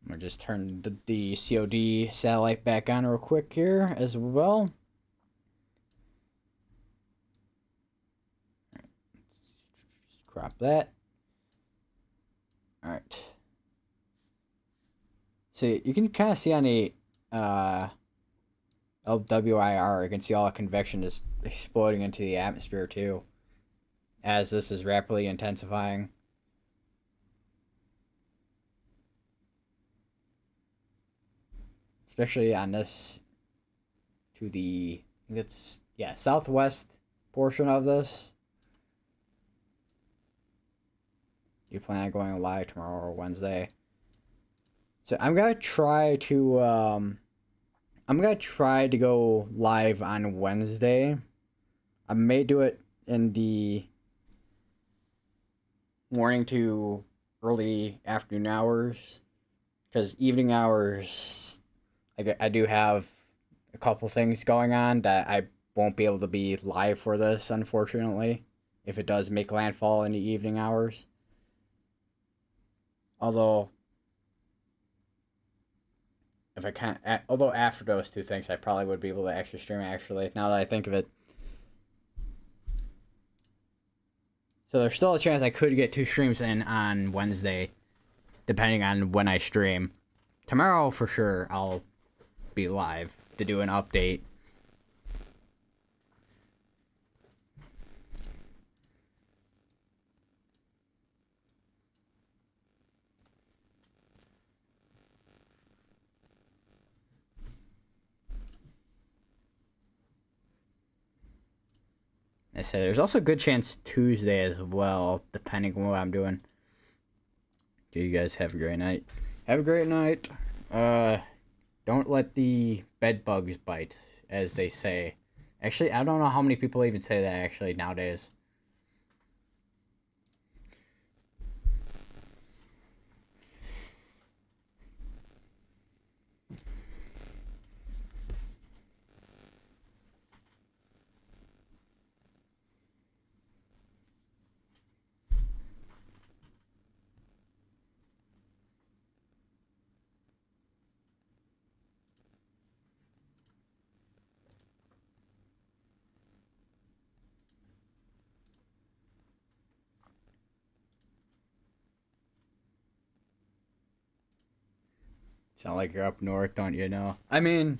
I'm gonna just turn the COD satellite back on real quick here as well. Crop that. Alright. See, you can kind of see on the LWIR, you can see all the convection is exploding into the atmosphere too, as this is rapidly intensifying. Especially on this, to the, I think it's, yeah, southwest portion of this. You plan on going live tomorrow or Wednesday. So I'm gonna try to go live on Wednesday. I may do it in the morning to early afternoon hours, because evening hours, I do have a couple things going on that I won't be able to be live for this, unfortunately, if it does make landfall in the evening hours. Although after those two things, I probably would be able to extra stream, actually, now that I think of it. So there's still a chance I could get 2 streams in on Wednesday, depending on when I stream. Tomorrow, for sure, I'll be live to do an update. I said there's also a good chance Tuesday as well, depending on what I'm doing. Do you guys have a great night? Have a great night. Don't let the bed bugs bite, as they say. Actually, I don't know how many people even say that actually nowadays. Sound like you're up north, don't you know? Yeah.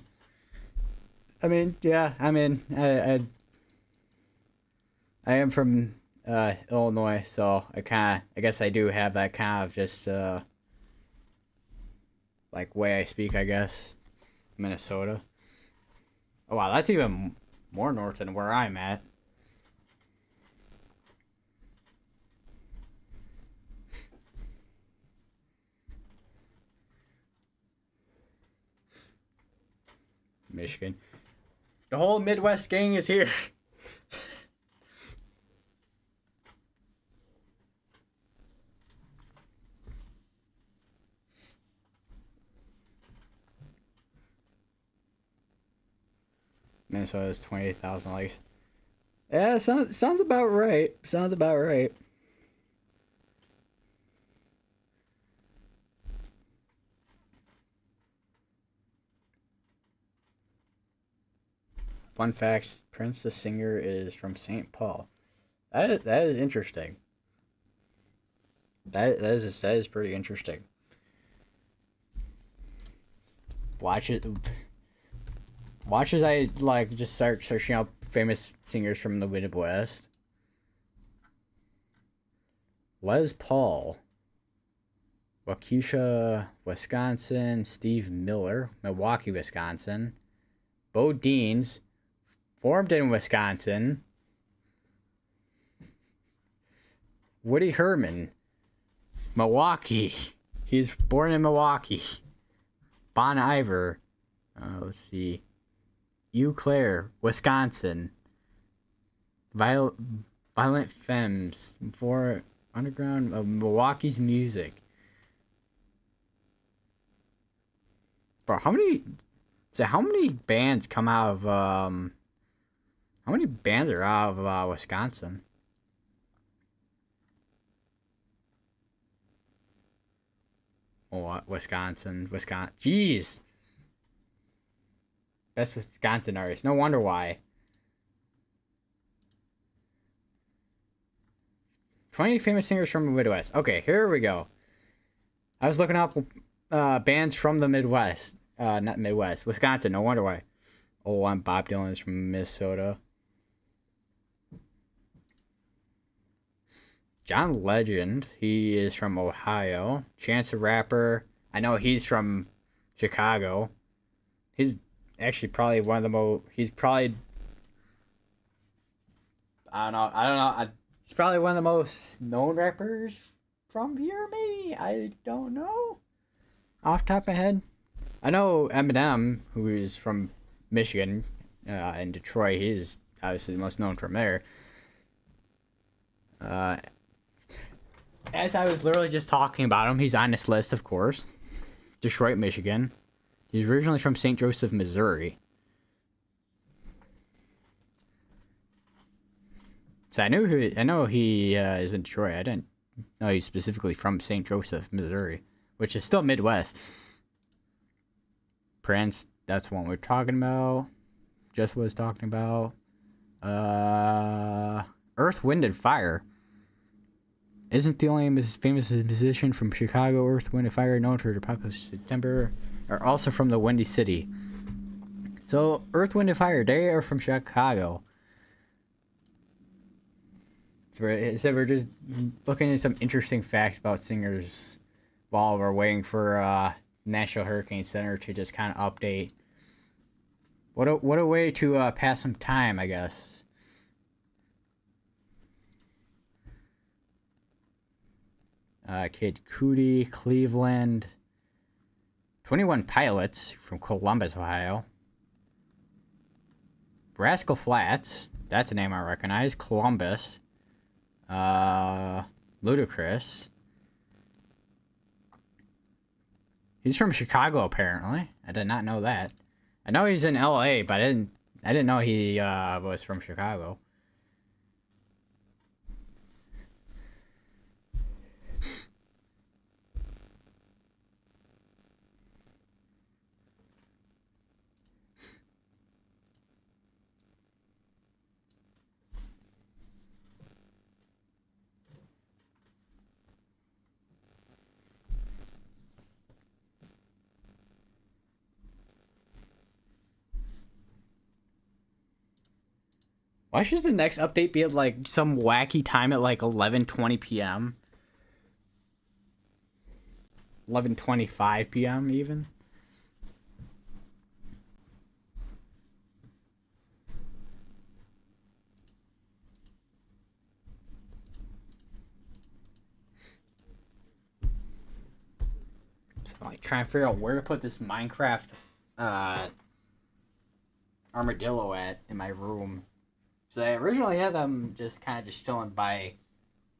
I am from Illinois, so I guess I do have that kind of just like way I speak, I guess. Minnesota. Oh wow, that's even more north than where I'm at. Michigan. The whole Midwest gang is here. Minnesota has 28,000 likes. Yeah, sounds about right. Sounds about right. Fun facts: Prince the singer is from St. Paul. That is interesting. That is pretty interesting. Watch it. Watch as I like just start searching up famous singers from the Midwest. Les Paul, Waukesha, Wisconsin. Steve Miller, Milwaukee, Wisconsin. Bo Deans, formed in Wisconsin. Woody Herman, Milwaukee. He's born in Milwaukee. Bon Iver. Let's see. Eau Claire, Wisconsin. Violent Femmes for underground of Milwaukee's music. Bro, how many bands come out of how many bands are out of Wisconsin? Oh, Wisconsin. Jeez. Best Wisconsin artist. No wonder why. 20 famous singers from the Midwest. Okay, here we go. I was looking up bands from the Midwest. Not Midwest. Wisconsin. No wonder why. Oh, I'm Bob Dylan's from Minnesota. John Legend. He is from Ohio. Chance the Rapper. I know he's from Chicago. He's actually probably one of the most. He's probably. I don't know. He's probably one of the most known rappers from here. Maybe I don't know. Off the top of my head, I know Eminem, who is from Michigan, in Detroit. He's obviously the most known from there. As I was literally just talking about him, he's on this list, of course. Detroit, Michigan. He's originally from St. Joseph, Missouri. So I know he is in Detroit. I didn't know he's specifically from St. Joseph, Missouri, which is still Midwest. Prince, that's the one we're talking about. Just was talking about. Earth, Wind, and Fire. isn't the only famous musician from Chicago, Earth, Wind, and Fire, known for their popular September, are also from the Windy City. So, Earth, Wind, and Fire, they are from Chicago. So we're just looking at some interesting facts about singers while we're waiting for National Hurricane Center to just kind of update. What a way to pass some time, I guess. Kid Cudi, Cleveland. 21 Pilots from Columbus, Ohio. Rascal Flatts, that's a name I recognize. Columbus. Ludacris. He's from Chicago, apparently. I did not know that. I know he's in LA, but I didn't know he was from Chicago. Why should the next update be at like some wacky time at like 11:20 p.m.? 11:25 p.m. even? So I'm like trying to figure out where to put this Minecraft armadillo at in my room. So I originally had them just kind of just chilling by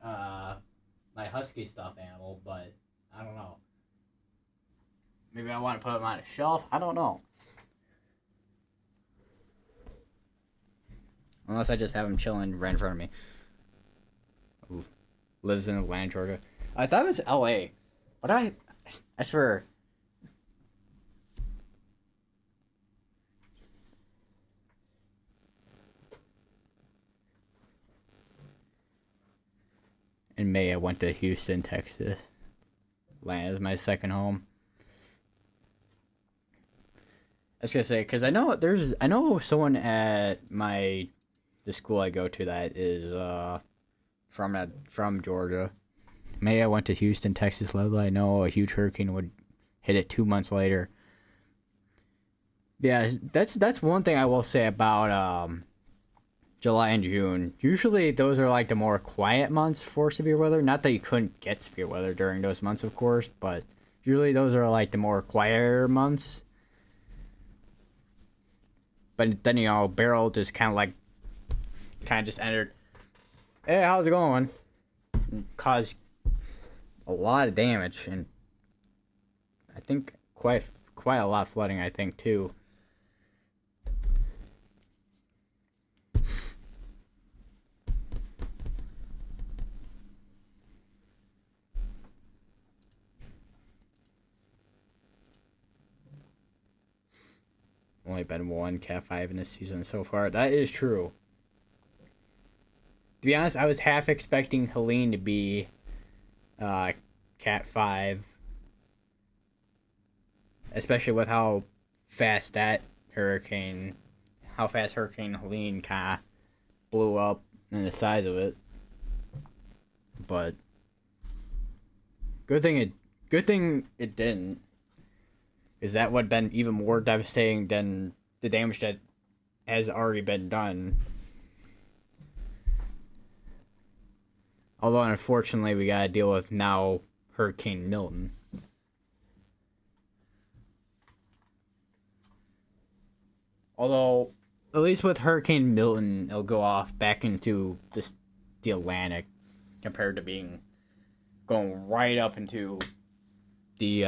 my husky stuffed animal, but I don't know. Maybe I want to put them on a shelf. I don't know. Unless I just have him chilling right in front of me. Ooh. Lives in Atlanta, Georgia. I thought it was L.A., but I swear. In May, I went to Houston, Texas. Atlanta is my second home. I was gonna say, because I know someone at the school I go to that is from Georgia. May, I went to Houston, Texas. Little I know a huge hurricane would hit it 2 months later. Yeah, that's one thing I will say about July and June. Usually those are like the more quiet months for severe weather. Not that you couldn't get severe weather during those months, of course, but usually those are like the more quieter months. But then, Beryl just kind of just entered. Hey, how's it going? And caused a lot of damage, and I think quite a lot of flooding, I think, too. Only been one Cat 5 in this season so far. That is true. To be honest, I was half expecting Helene to be Cat 5. Especially with how fast Hurricane Helene kind of blew up and the size of it. But good thing it didn't. Because that would have been even more devastating than the damage that has already been done. Although, unfortunately, we gotta deal with now Hurricane Milton. Although, at least with Hurricane Milton, it'll go off back into the Atlantic compared to going right up into the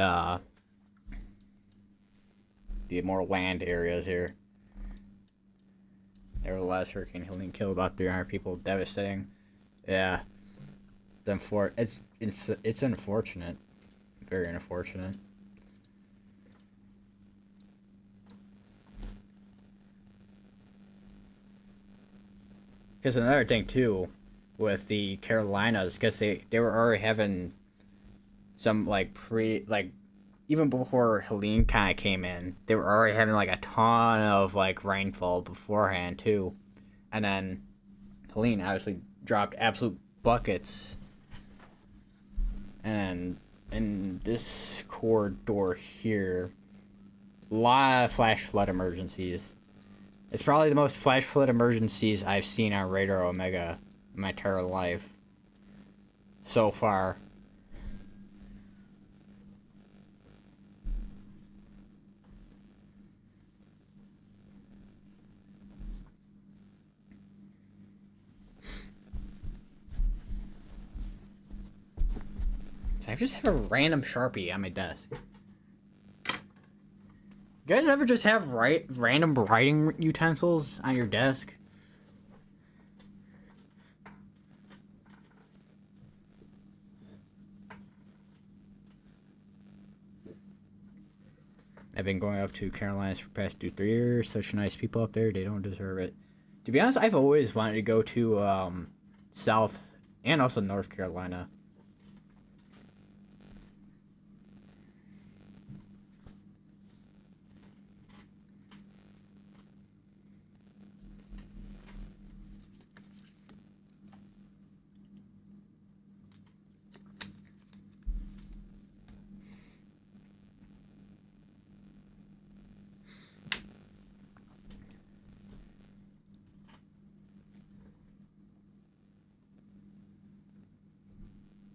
more land areas here. Nevertheless, Hurricane Helene killed about 300 people, devastating. Yeah, it's unfortunate, very unfortunate. Because another thing too, with the Carolinas because they were already having some even before Helene kind of came in, they were already having like a ton of like rainfall beforehand too, and then Helene obviously dropped absolute buckets, and in this corridor here, a lot of flash flood emergencies. It's probably the most flash flood emergencies I've seen on Radar Omega in my entire life so far. So I just have a random Sharpie on my desk. You guys ever just have random writing utensils on your desk? I've been going up to Carolinas for the past 2-3 years. Such nice people up there. They don't deserve it. To be honest, I've always wanted to go to South and also North Carolina.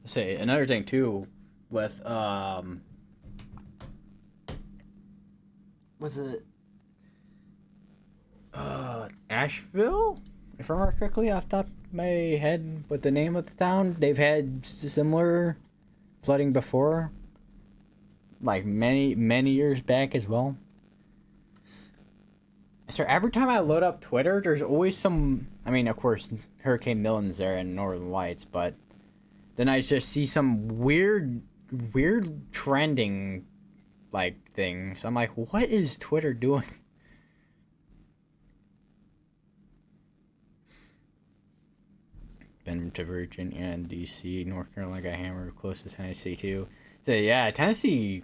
Say another thing too, with was it Asheville? If I remember correctly, off the top of my head, with the name of the town, they've had similar flooding before, like many years back as well. So every time I load up Twitter, there's always some. I mean, of course, Hurricane Milton's there in Northern Lights, but then I just see some weird trending like thing. So I'm like, what is Twitter doing? Been to Virginia and DC, North Carolina got hammered, close to Tennessee too. So yeah, Tennessee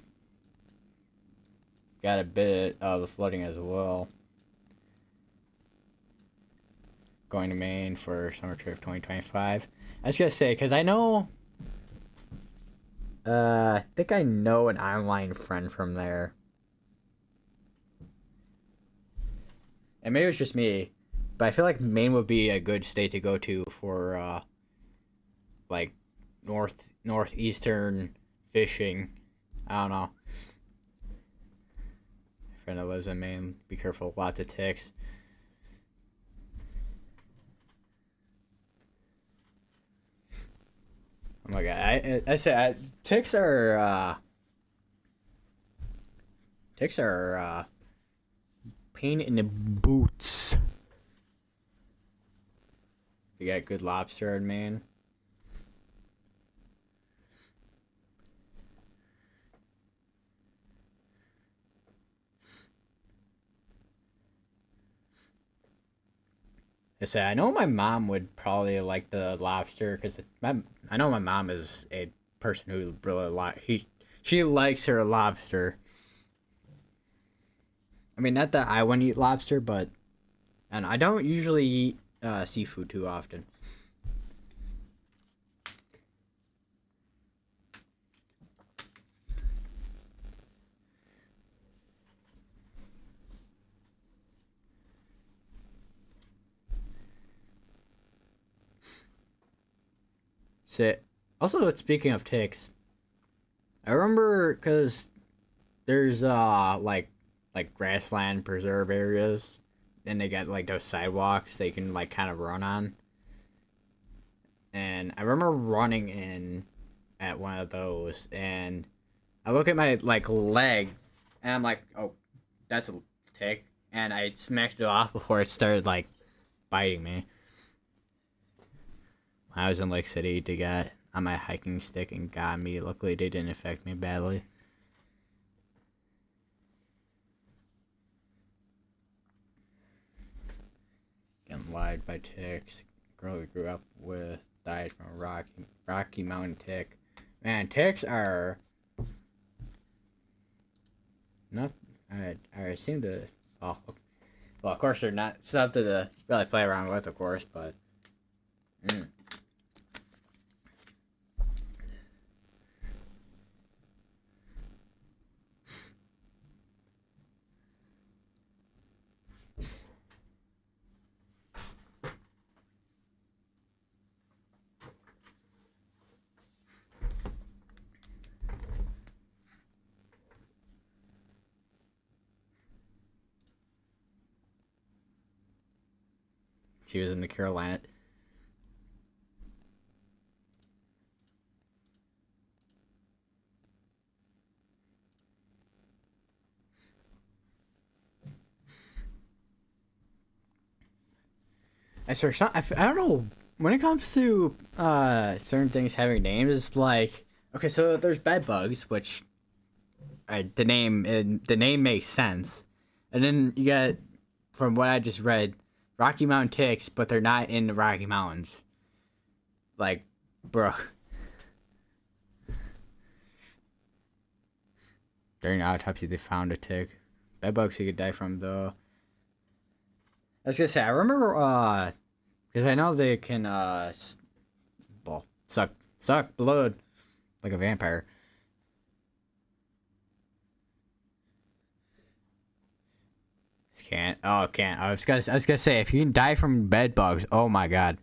got a bit of the flooding as well. Going to Maine for summer trip 2025. I was gonna say, because I know, I think I know an online friend from there. And maybe it's just me, but I feel like Maine would be a good state to go to for, like, northeastern fishing. I don't know. Friend that lives in Maine, be careful, lots of ticks. Oh my god! I say ticks are pain in the boots. You got good lobster in Maine. I know my mom would probably like the lobster because I know my mom is a person who really she likes her lobster. I mean, not that I want to eat lobster, but and I don't usually eat seafood too often. So, also speaking of ticks, I remember because there's like grassland preserve areas, and they got like those sidewalks they can like kind of run on. And I remember running in at one of those, and I look at my like leg, and I'm like, oh, that's a tick, and I smacked it off before it started like biting me. I was in Lake City to get on my hiking stick and got me. Luckily, they didn't affect me badly. Getting lied by ticks. really grew up with died from a Rocky Mountain tick. Man, ticks are not. I seem to. Oh, well, of course they're not something to really play around with, of course, but. Mm. She was in the Carolina. I swear, I don't know. When it comes to certain things having names, it's like okay, so there's bed bugs, which the name makes sense, and then you got from what I just read, Rocky Mountain ticks, but they're not in the Rocky Mountains. Like, bro. During autopsy, they found a tick. Bed bugs you could die from, though. I was gonna say, I remember, because I know they can, well, suck blood like a vampire. Can't. Oh, can't. I was gonna say, if you can die from bed bugs, oh my god.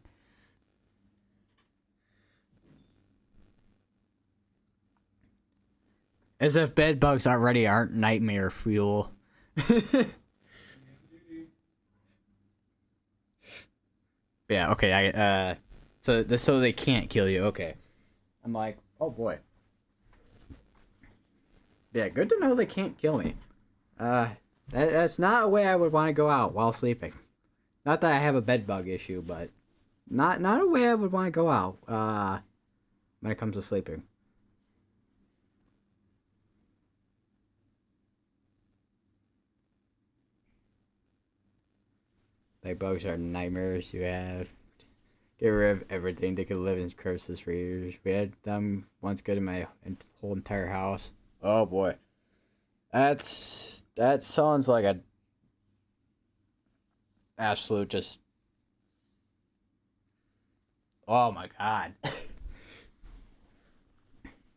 As if bed bugs already aren't nightmare fuel. Yeah. Okay. So they can't kill you. Okay. I'm like, oh boy. Yeah. Good to know they can't kill me. That's not a way I would want to go out while sleeping. Not that I have a bed bug issue, but not a way I would want to go out. When it comes to sleeping. Like bugs are nightmares you have. Get rid of everything. They could live in curses for years. We had them once good in my whole entire house. Oh boy. That sounds like a absolute just. Oh my god.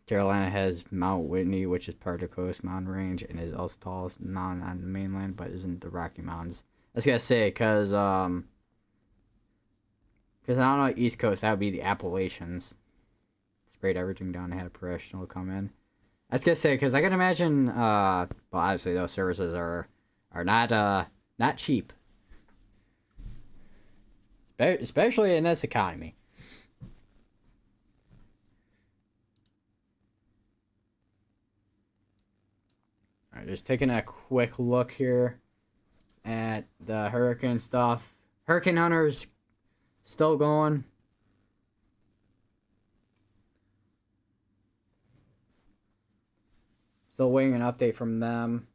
Carolina has Mount Whitney, which is part of the Coast Mountain Range and is also the tallest mountain on the mainland, but isn't the Rocky Mountains. I was gonna say, cause I don't know East Coast, that would be the Appalachians. Sprayed everything down and had a professional come in. I was gonna say, cause I can imagine, well, obviously those services are not cheap, especially in this economy. All right, just taking a quick look here at the hurricane stuff. Hurricane Hunter's still going. Still waiting an update from them.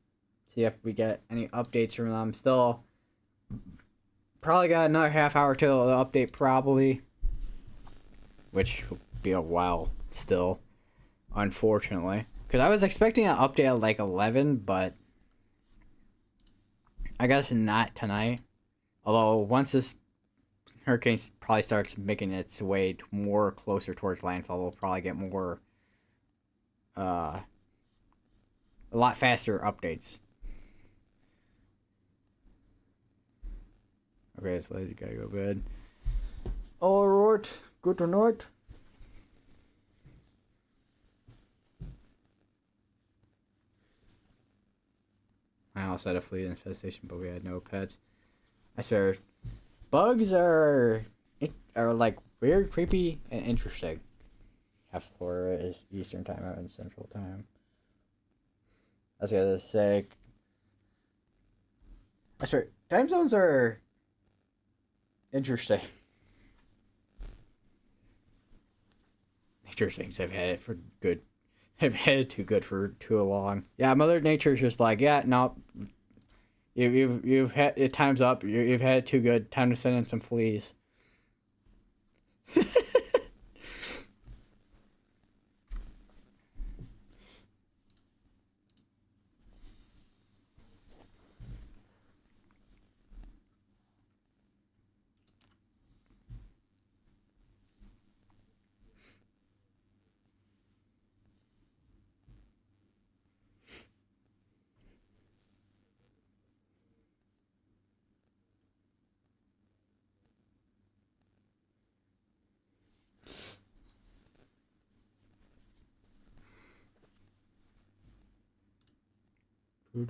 See if we get any updates from them. Still, probably got another half hour till the update, probably. Which will be a while still, unfortunately. Because I was expecting an update at like 11, but I guess not tonight. Although once this hurricane probably starts making its way more closer towards landfall, we'll probably get more, a lot faster updates. Okay, so you gotta go to bed. Alright, good night. I also had a flea infestation, but we had no pets. I swear, bugs are like weird, creepy, and interesting. Half Florida is Eastern time, out in Central time. I was gonna say, I swear, time zones are interesting. Nature thinks I've had it for good. I've had it too good for too long. Yeah, Mother Nature's just like, yeah, no, you've had it. Time's up. You've had it too good. Time to send in some fleas. I'm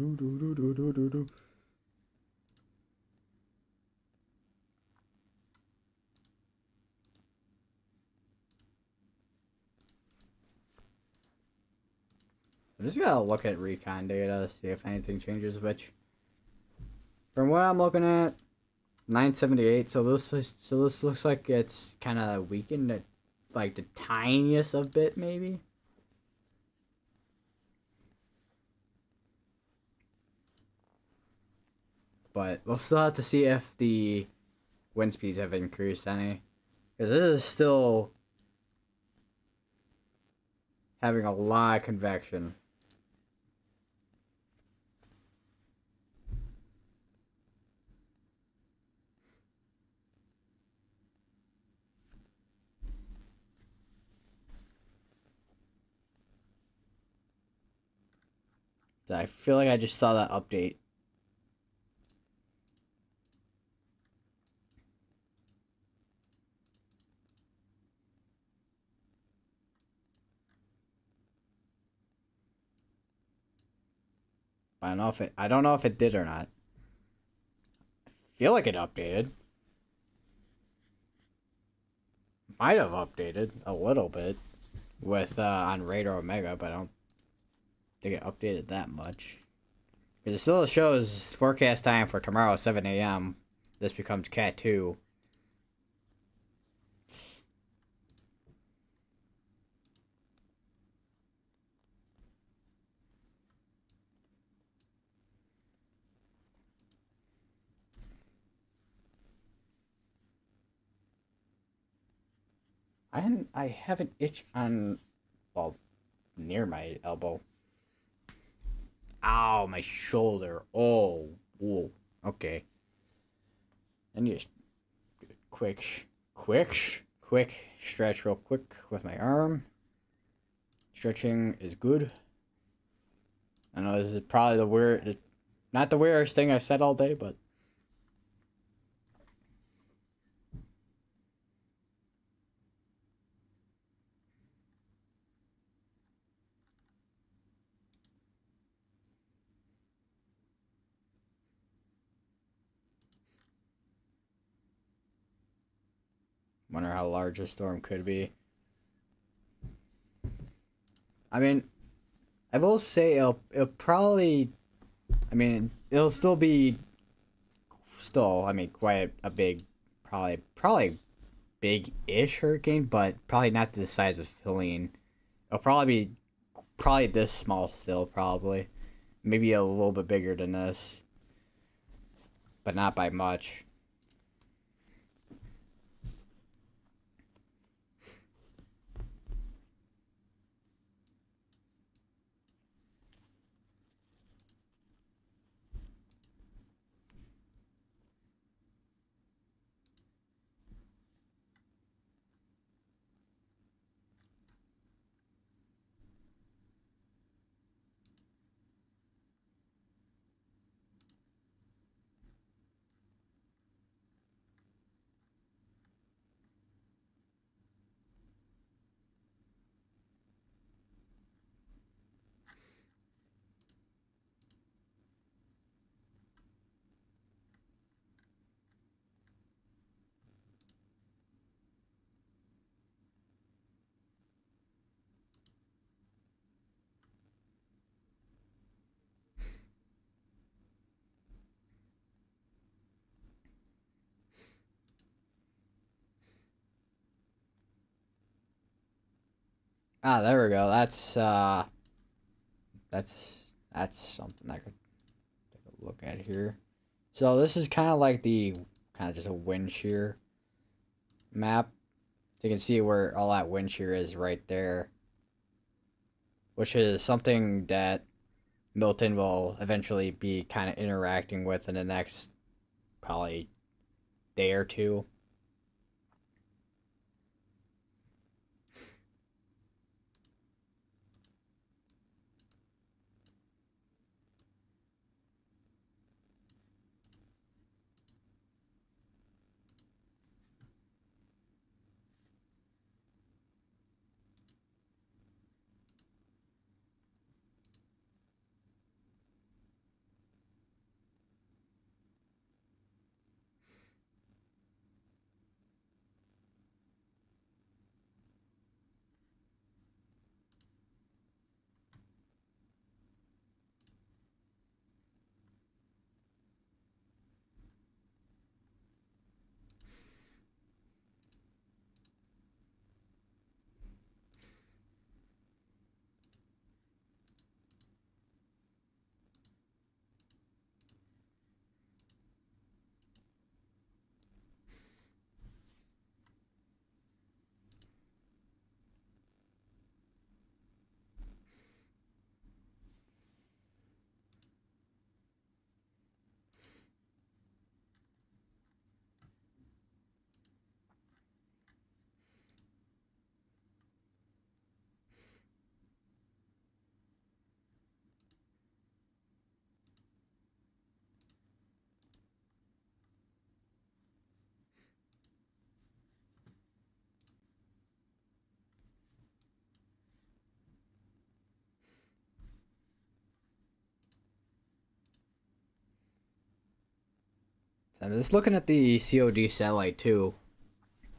just gonna look at recon data, see if anything changes, which from what I'm looking at, 978, so this looks like it's kind of weakened at like the tiniest of bit maybe. But we'll still have to see if the wind speeds have increased any, because this is still having a lot of convection. I feel like I just saw that update. I don't know if it did or not. I feel like it updated. Might have updated a little bit with on Radar Omega, but I don't think it updated that much. Because it still shows forecast time for tomorrow 7 a.m. This becomes Cat 2. I have an itch on, well, near my elbow. Ow, my shoulder. Oh, whoa. Okay. I need to do a quick stretch real quick with my arm. Stretching is good. I know this is probably not the weirdest thing I've said all day, but wonder how large a storm could be. I mean, I will say it'll probably, I mean, it'll still be, I mean, quite a big, probably big-ish hurricane, but probably not the size of Helene. It'll probably be this small still, probably. Maybe a little bit bigger than this, but not by much. Ah, there we go. That's something I could take a look at here. So this is kind of like the kind of just a wind shear map. So you can see where all that wind shear is right there, which is something that Milton will eventually be kind of interacting with in the next probably day or two. So I'm just looking at the COD satellite too,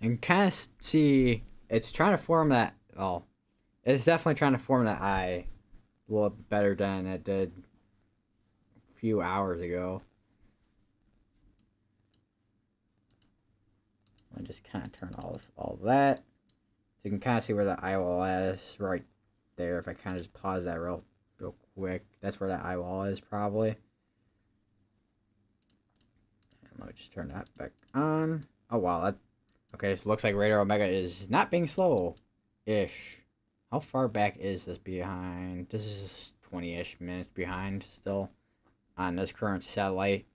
and kind of see it's trying to form that. Oh, it's definitely trying to form that eye a little better than it did a few hours ago. I just kind of turn off all that, so you can kind of see where the eyeball is right there. If I kind of just pause that real quick, that's where that eyeball is probably. And let me just turn that back on. Oh wow, that okay. So it looks like Radar Omega is not being slow-ish. How far back is this behind? This is 20-ish minutes behind still on this current satellite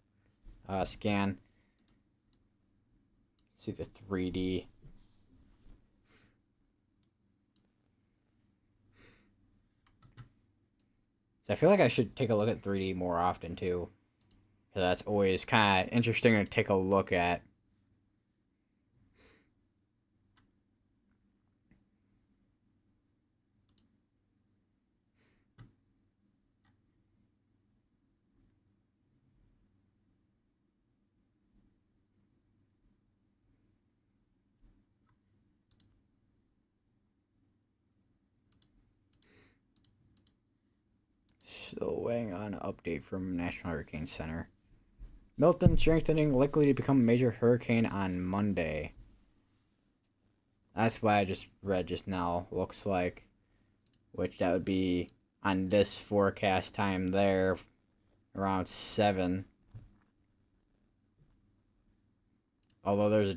scan. See the 3D. I feel like I should take a look at 3D more often too, because that's always kind of interesting to take a look at. Still waiting on an update from National Hurricane Center. Milton strengthening, likely to become a major hurricane on Monday. That's what I just read just now. Looks like, which that would be on this forecast time there, around 7. Although there's a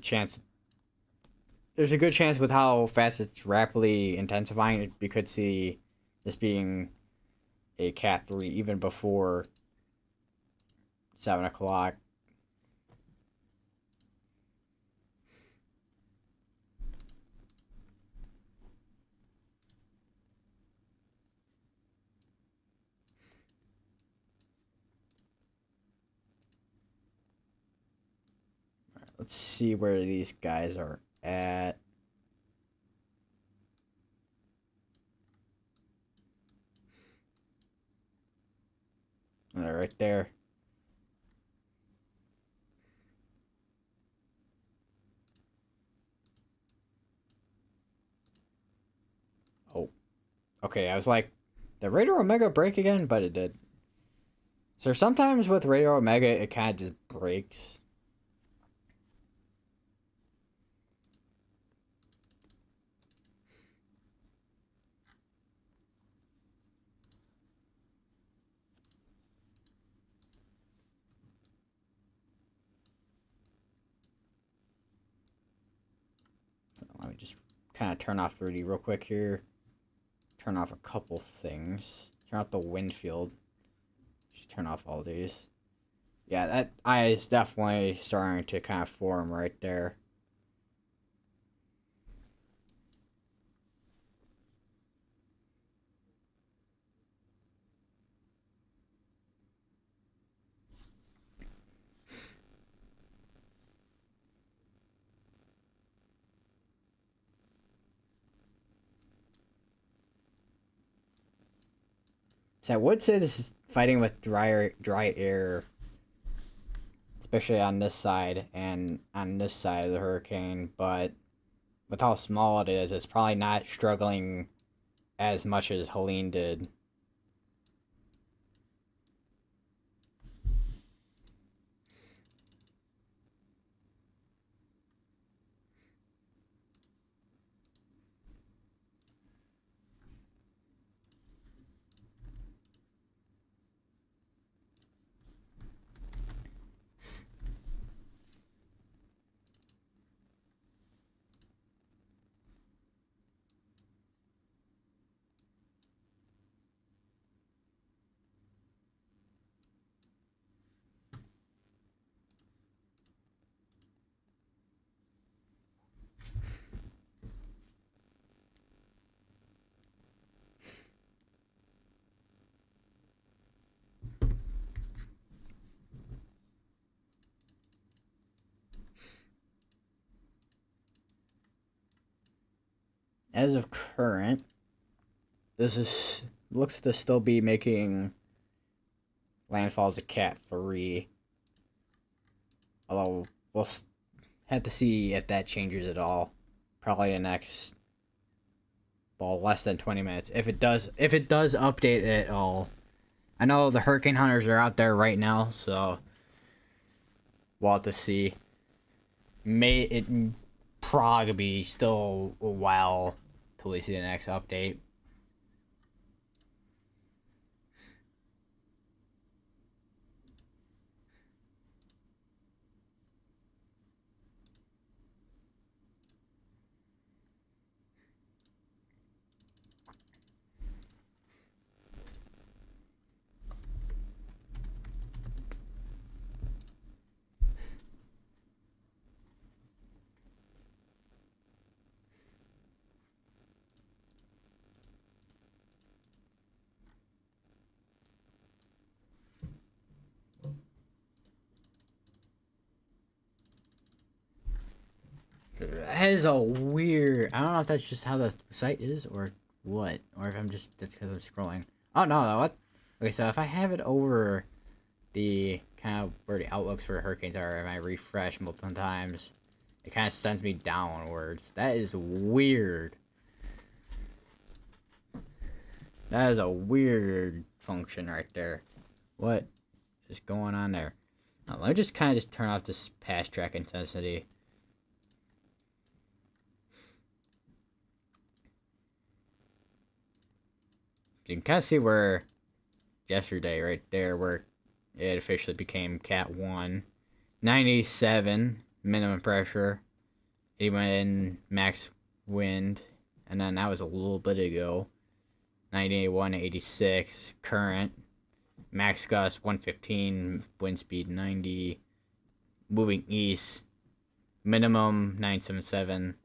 good chance with how fast it's rapidly intensifying, we could see this being a Cat 3 even before 7 o'clock. Let's see where these guys are at. They're right there. Oh, okay. I was like, did Radar Omega break again? But it did. So sometimes with Radar Omega, it kind of just breaks. Let me just kind of turn off Rudy real quick here. Turn off a couple things. Turn off the wind field. Just turn off all these. Yeah, that eye is definitely starting to kind of form right there. So I would say this is fighting with dry air, especially on this side and on this side of the hurricane, but with how small it is, it's probably not struggling as much as Helene did. As of current, this is looks to still be making landfall as a Cat 3. Although we'll have to see if that changes at all. Probably the next, well, less than 20 minutes. If it does update at all. I know the hurricane hunters are out there right now, so we'll have to see. It probably be still a while till we see the next update. That is a weird. I don't know if that's just how the site is or what, or if I'm just that's because I'm scrolling. Oh no, what? Okay, so if I have it over the kind of where the outlooks for hurricanes are, and I refresh multiple times, it kind of sends me downwards. That is weird. That is a weird function right there. What is going on there? Now, let me just kind of just turn off this past track intensity. You can kind of see where yesterday, right there, where it officially became Cat 1. 97 minimum pressure, 81 max wind, and then that was a little bit ago. 91 to 86 current, max gust 115, wind speed 90, moving east, minimum 977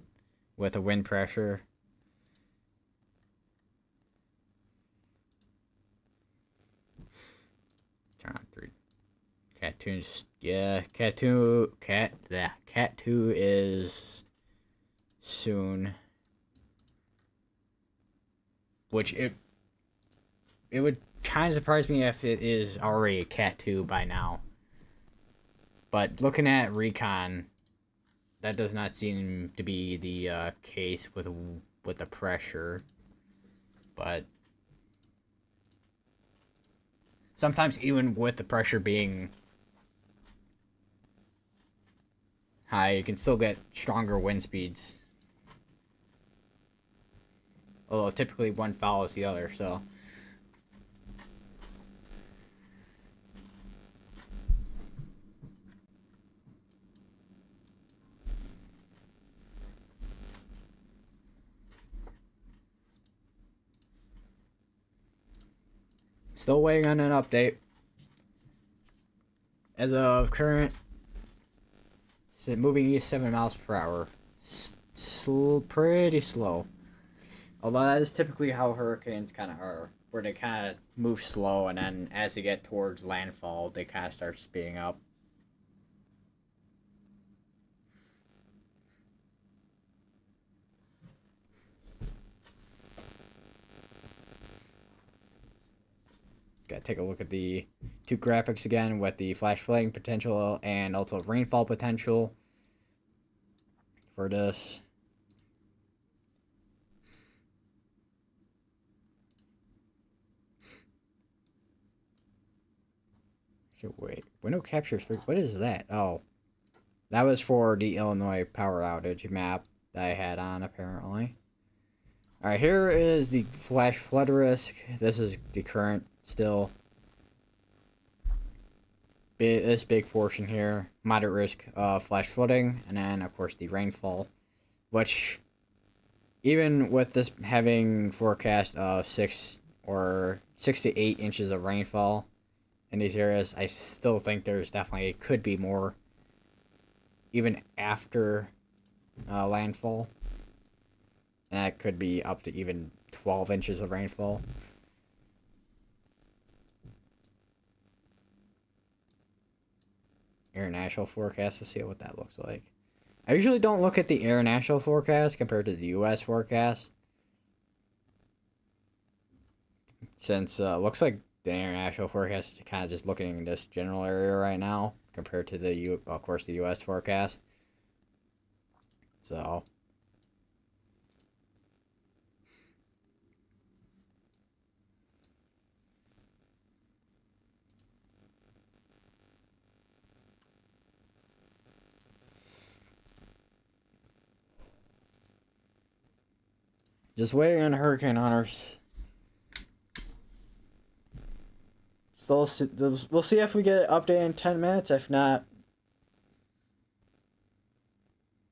with a wind pressure. Turn on 3. Cat 2, yeah, Cat 2 is soon. Which it would kind of surprise me if it is already a Cat 2 by now. But looking at Recon, that does not seem to be the case with the pressure. But sometimes even with the pressure being high, you can still get stronger wind speeds. Although typically one follows the other, so. Still waiting on an update. As of current, it's moving east 7 miles per hour. Pretty slow. Although that is typically how hurricanes kind of are, where they kind of move slow, and then as they get towards landfall, they kind of start speeding up. Gotta take a look at the two graphics again with the flash flooding potential and also rainfall potential for this. Wait, window capture 3. What is that? Oh, that was for the Illinois power outage map that I had on, apparently. Alright, here is the flash flood risk. This is the current still. This big portion here, moderate risk of flash flooding, and then, of course, the rainfall, which, even with this having forecast of 6 to 8 inches of rainfall in these areas, I still think there's definitely could be more even after landfall, and that could be up to even 12 inches of rainfall. International forecast to see what that looks like. I usually don't look at the international forecast compared to the US forecast, since looks like the international forecast is kind of just looking in this general area right now compared to the of course the US forecast. So just waiting on hurricane hunters. So we'll see if we get an update in 10 minutes. If not,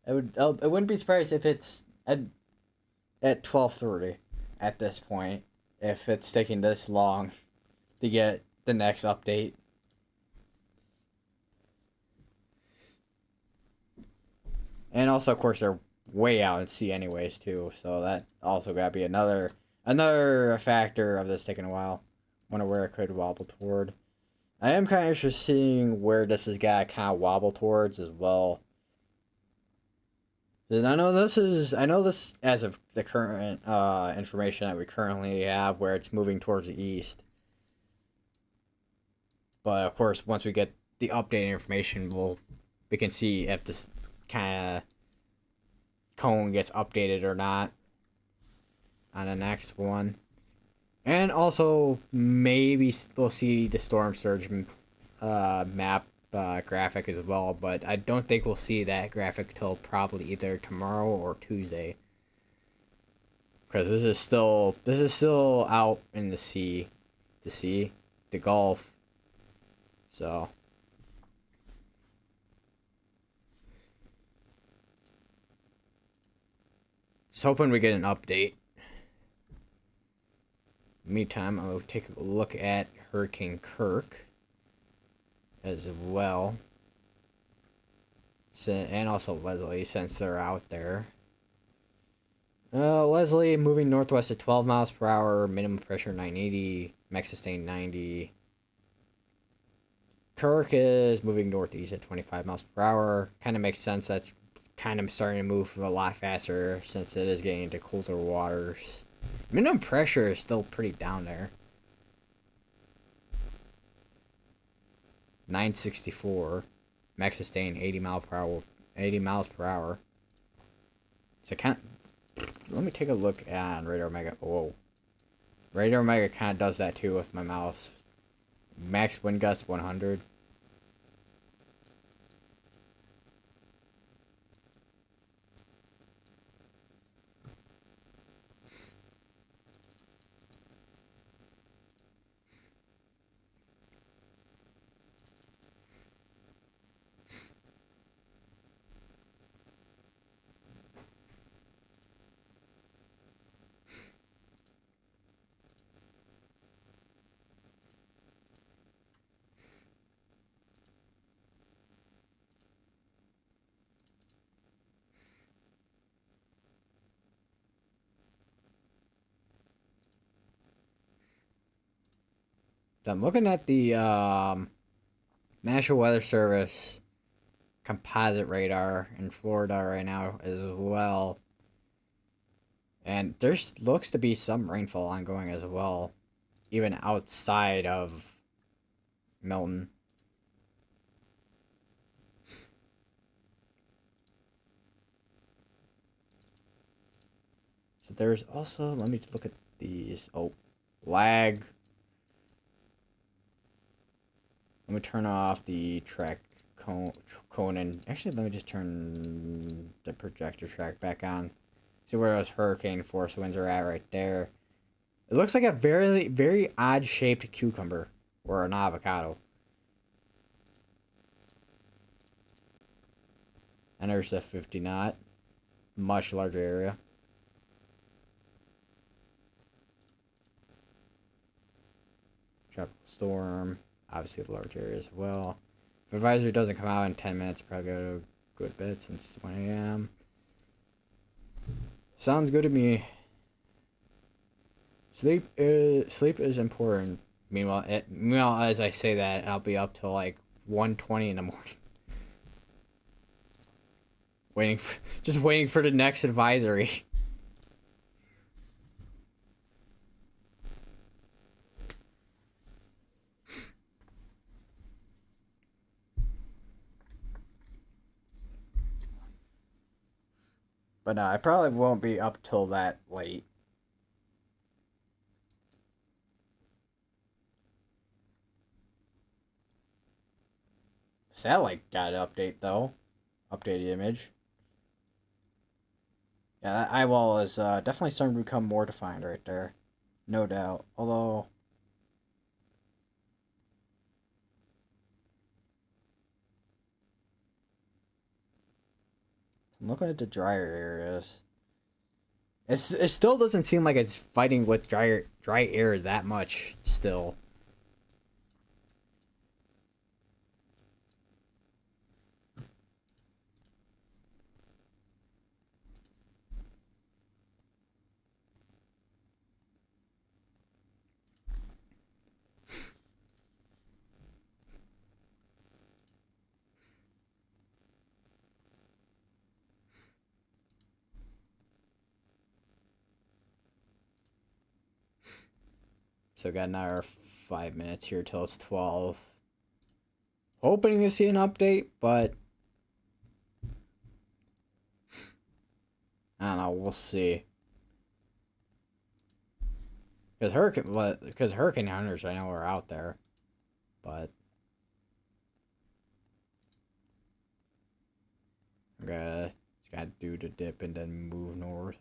I wouldn't be surprised if it's at 12:30 at this point, if it's taking this long to get the next update. And also, of course, they're way out at sea anyways too, so that also gotta be another factor of this taking a while. Wonder where it could wobble toward. I am kind of interested in seeing where this is gonna kind of wobble towards as well. And I know this as of the current information that we currently have, where it's moving towards the east. But of course, once we get the updated information, we can see if this kind of cone gets updated or not on the next one. And also, maybe we'll see the storm surge map graphic as well, but I don't think we'll see that graphic till probably either tomorrow or Tuesday, because this is still out in the sea, the Gulf. So just hoping we get an update. Meantime, I'll take a look at Hurricane Kirk as well, and also Leslie, since they're out there. Leslie moving northwest at 12 miles per hour, minimum pressure 980, max sustain 90. Kirk is moving northeast at 25 miles per hour. Kind of makes sense. That's kind of starting to move a lot faster since it is getting into colder waters. Minimum pressure is still pretty down there. 964. Max sustain 80 miles per hour. 80 miles per hour. So let me take a look at Radar Omega. Whoa. Radar Omega kind of does that too with my mouse. Max wind gust 100. I'm looking at the National Weather Service composite radar in Florida right now as well. And there's looks to be some rainfall ongoing as well, even outside of Milton. So there's also, let me look at these. Oh, lag. Let me turn off the track cone and actually let me just turn the projector track back on. See where those hurricane force winds are at right there. It looks like a very, very odd shaped cucumber or an avocado. And there's a 50 knot, much larger area. Tropical storm, obviously a large area as well. If advisory doesn't come out in 10 minutes, probably go to a good bit since it's 1 a.m. Sounds good to me. Sleep is important. Meanwhile, as I say that, I'll be up till like 1:20 in the morning, just waiting for the next advisory. But I probably won't be up till that late. Satellite got an update though. Updated image. Yeah, that eyewall is definitely starting to become more defined right there. No doubt. Although I'm looking at the drier areas. It still doesn't seem like it's fighting with dry air that much still. So got another 5 minutes here till it's 12. Hoping to see an update, but I don't know. We'll see. Because hurricane hunters I know are out there, but just gotta do the dip and then move north.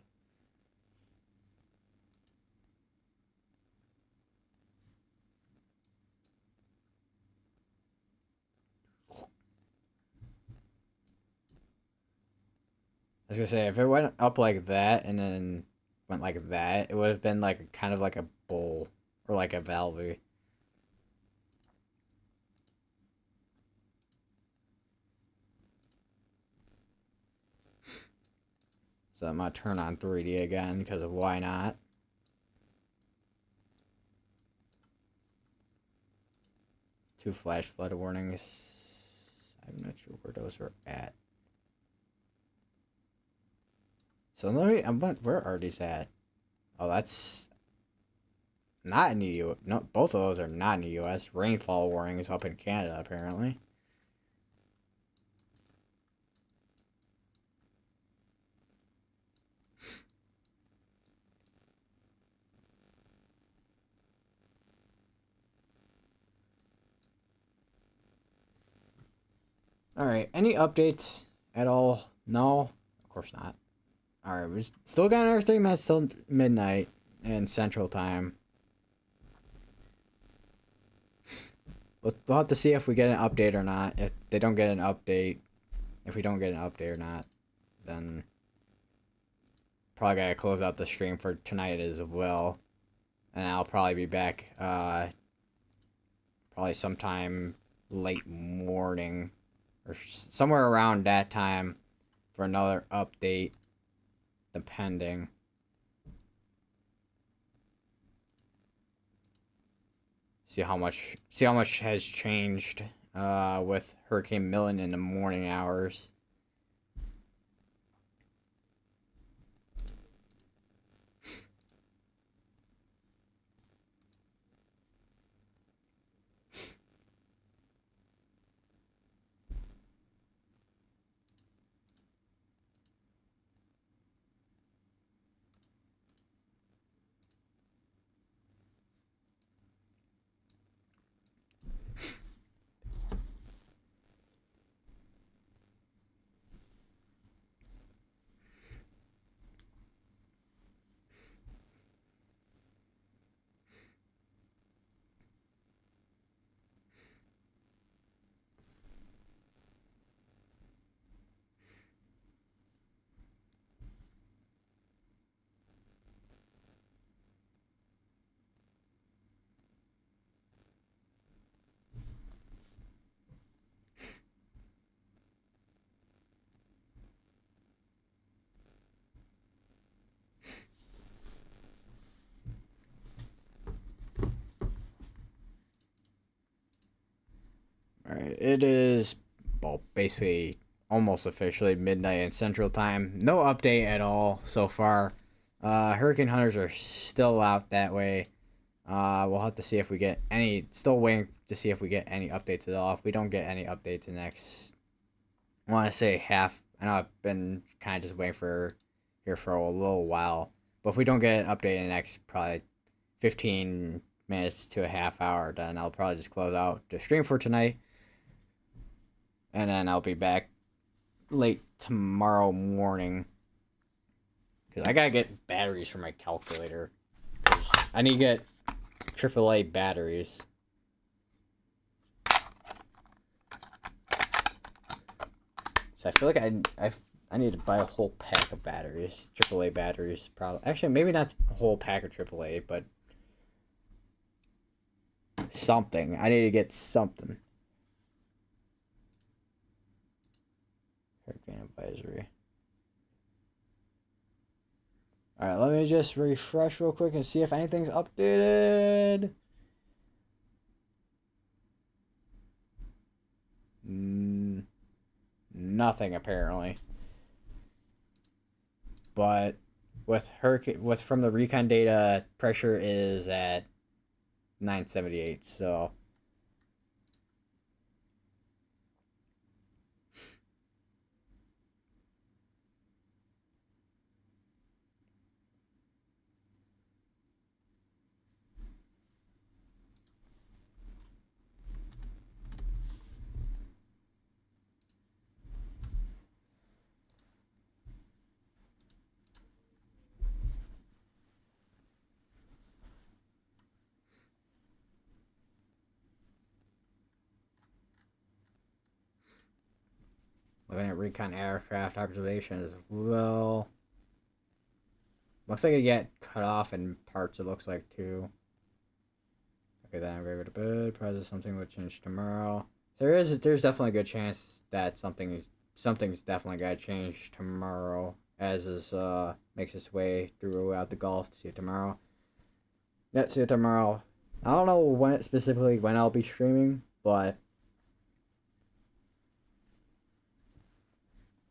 I was gonna say if it went up like that and then went like that, it would have been like kind of like a bowl or like a valve. So I'm gonna turn on 3D again because of why not. Two flash flood warnings. I'm not sure where those are at. So let me. Where are these at? Oh, that's not in the U. No, both of those are not in the U.S. Rainfall warnings up in Canada apparently. All right. Any updates at all? No, of course not. All right. We still got another 3 minutes till midnight in Central Time. We'll have to see if we get an update or not. If they don't get an update, if we don't get an update or not, then probably gotta close out the stream for tonight as well. And I'll probably be back probably sometime late morning or somewhere around that time for another update, depending. See how much has changed with Hurricane Milton in the morning hours. All right, it is well basically almost officially midnight in Central Time. No update at all so far. Hurricane hunters are still out that way. We'll have to see if we get any. Still waiting to see if we get any updates at all. If we don't get any updates the next, I want to say half. I know I've been kind of just waiting for here for a little while. But if we don't get an update in the next probably 15 minutes to a half hour, then I'll probably just close out the stream for tonight. And then I'll be back late tomorrow morning. Because I gotta get batteries for my calculator. Because I need to get AAA batteries. So I feel like I need to buy a whole pack of batteries. AAA batteries, probably. Actually, maybe not a whole pack of AAA, but something. I need to get something. Hurricane advisory. Alright, let me just refresh real quick and see if anything's updated. Nothing apparently. But with from the recon data, pressure is at 978, so looking at recon aircraft observations. Well, looks like it get cut off in parts. It looks like too. Okay, then I'm ready to bed. Probably something would change tomorrow. There's definitely a good chance that something's definitely gotta change tomorrow, as is makes its way throughout the Gulf. See you tomorrow. Yeah, see you tomorrow. I don't know when I'll be streaming, but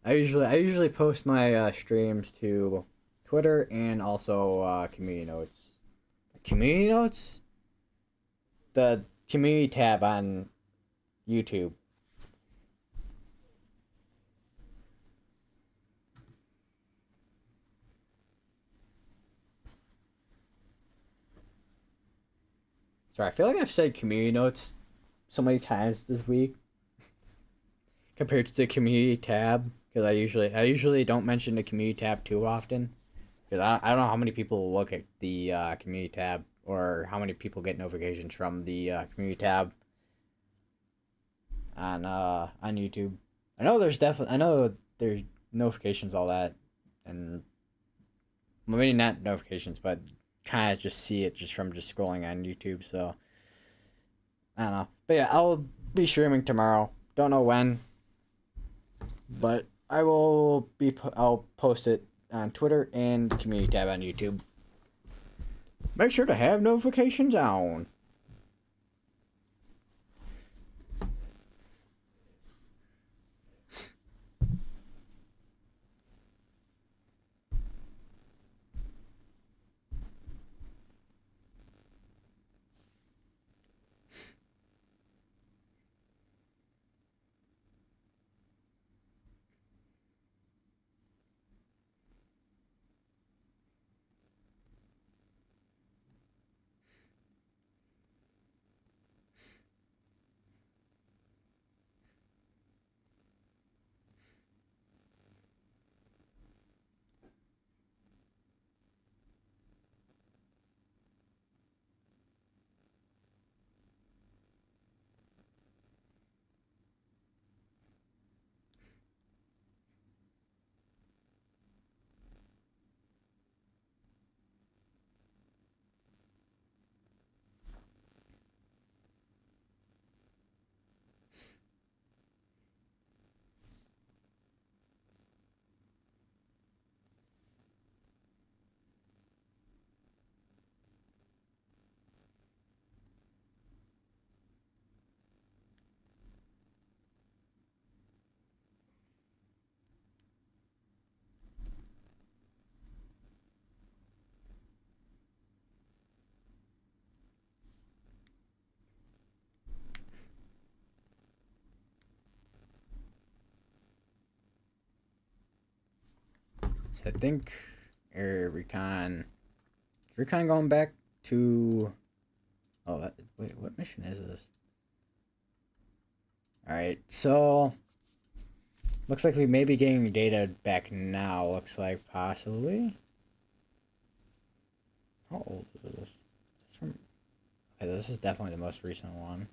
I usually post my streams to Twitter and also community notes. Community notes? The community tab on YouTube. Sorry, I feel like I've said community notes so many times this week compared to the community tab, because I usually don't mention the community tab too often, because I don't know how many people look at the community tab, or how many people get notifications from the community tab on YouTube. I know there's notifications, all that, and well, maybe not notifications, but kind of just see it just from just scrolling on YouTube. So I don't know, but yeah, I'll be streaming tomorrow. Don't know when, but I'll post it on Twitter and the community tab on YouTube. Make sure to have notifications on. So I think recon. Recon going back to. Oh, wait, what mission is this? Alright, so. Looks like we may be getting data back now. Looks like possibly. How old is this? It's from. Okay, this is definitely the most recent one.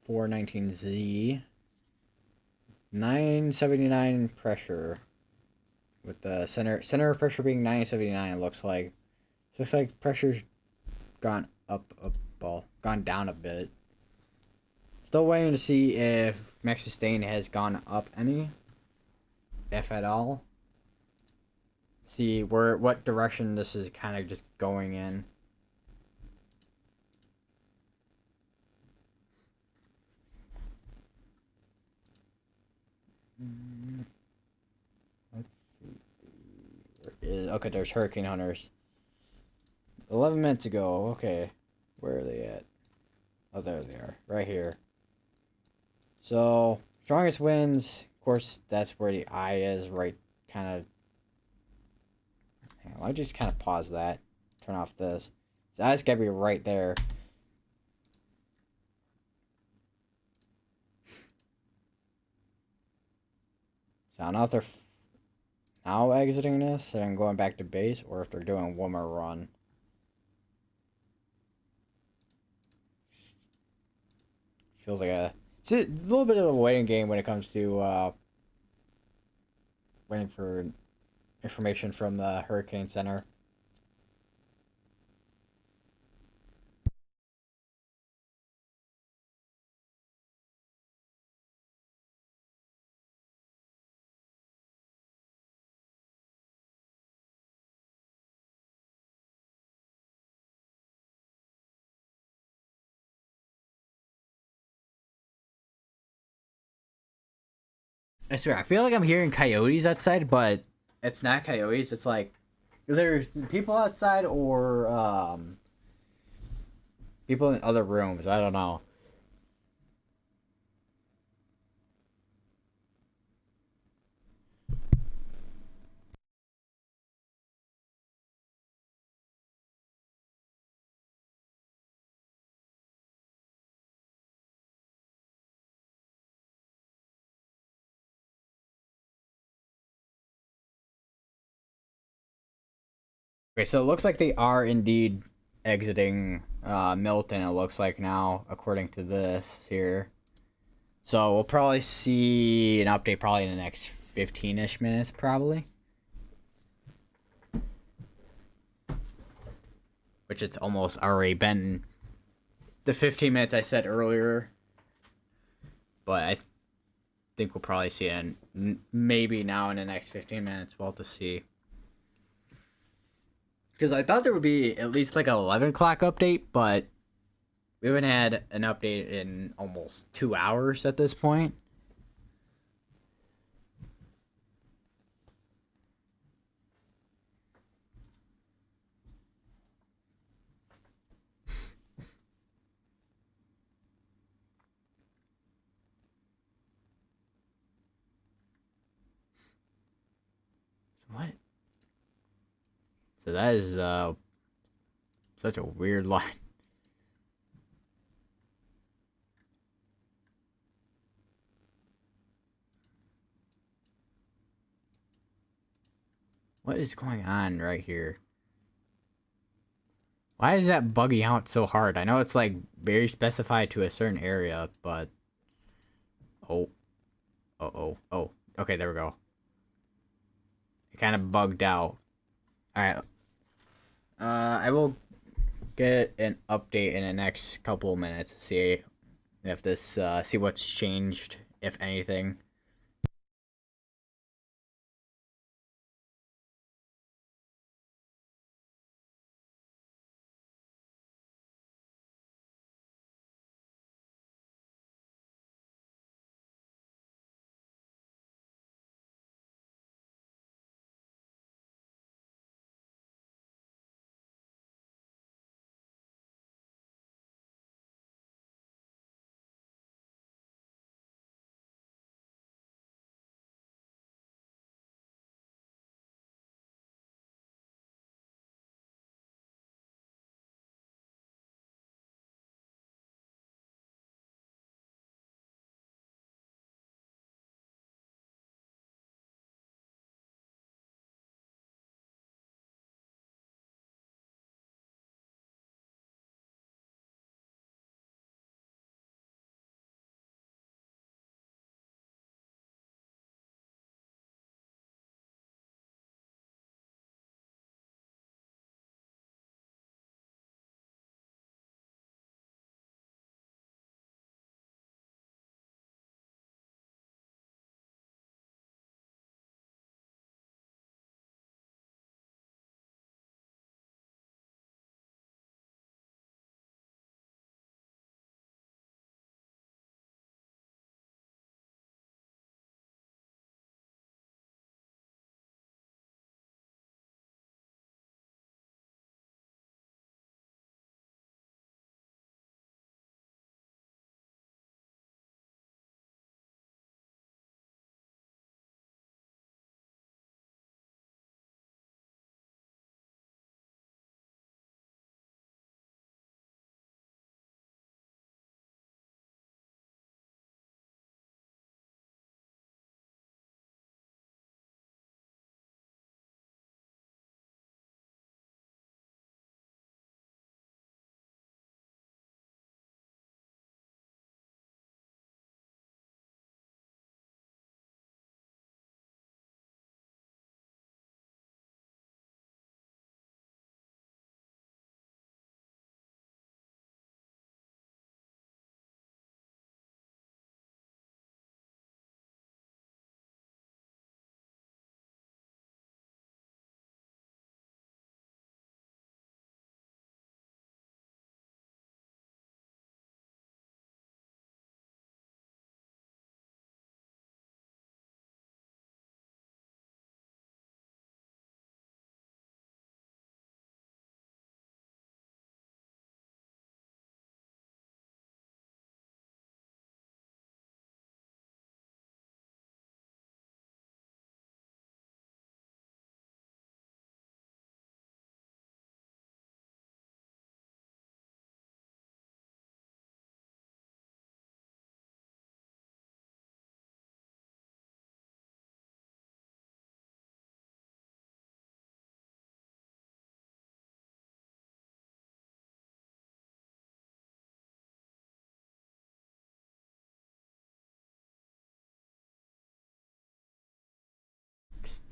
$419Z. 979 pressure. With the center pressure being 979, looks like pressure's gone up a ball, gone down a bit. Still waiting to see if max sustain has gone up any, if at all. See what direction this is kind of just going in. Let's see. Okay, there's Hurricane Hunters. 11 minutes ago. Okay, where are they at? Oh, there they are, right here. So strongest winds. Of course, that's where the eye is. Right, kind of. I'll just kind of pause that. Turn off this. The eye's gotta be right there. So I don't know if they're now exiting this and going back to base, or if they're doing one more run. Feels like it's a little bit of a waiting game when it comes to waiting for information from the Hurricane Center. I swear, I feel like I'm hearing coyotes outside, but it's not coyotes. It's like there's people outside or people in other rooms. I don't know. Okay, so it looks like they are indeed exiting Milton. It looks like now, according to this here. So we'll probably see an update probably in the next 15-ish minutes, probably. Which it's almost already been the 15 minutes I said earlier. But I think we'll probably see it maybe now in the next 15 minutes. We'll have to see. Because I thought there would be at least like an 11 o'clock update, but we haven't had an update in almost 2 hours at this point. What? So that is such a weird line. What is going on right here? Why is that bugging out so hard? I know it's like very specified to a certain area, but oh, oh. Okay, there we go. It kind of bugged out. All right. I will get an update in the next couple of minutes. See if this see what's changed, if anything.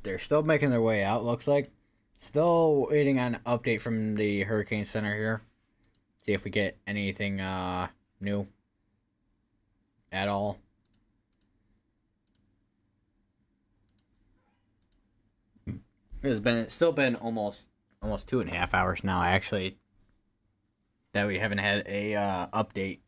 they're still making their way out, looks like. Still waiting on an update from the Hurricane Center here. See if we get anything new at all. It's still been almost 2.5 hours now, actually, that we haven't had a update.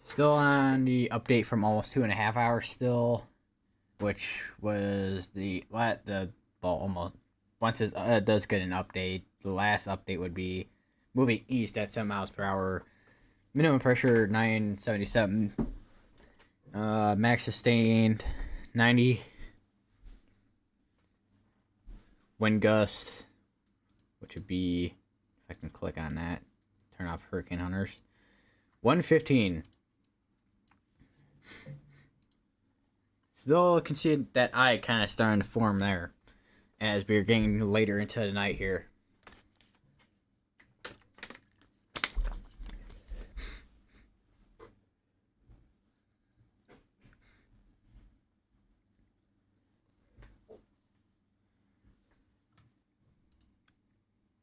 Still on the update from almost 2.5 hours still, which was the well, almost once it does get an update. The last update would be moving east at 7 miles per hour. Minimum pressure 977. Max sustained 90. Wind gust, which would be, if I can click on that, turn off Hurricane Hunters. 115. Still can see that eye kind of starting to form there as we're getting later into the night here.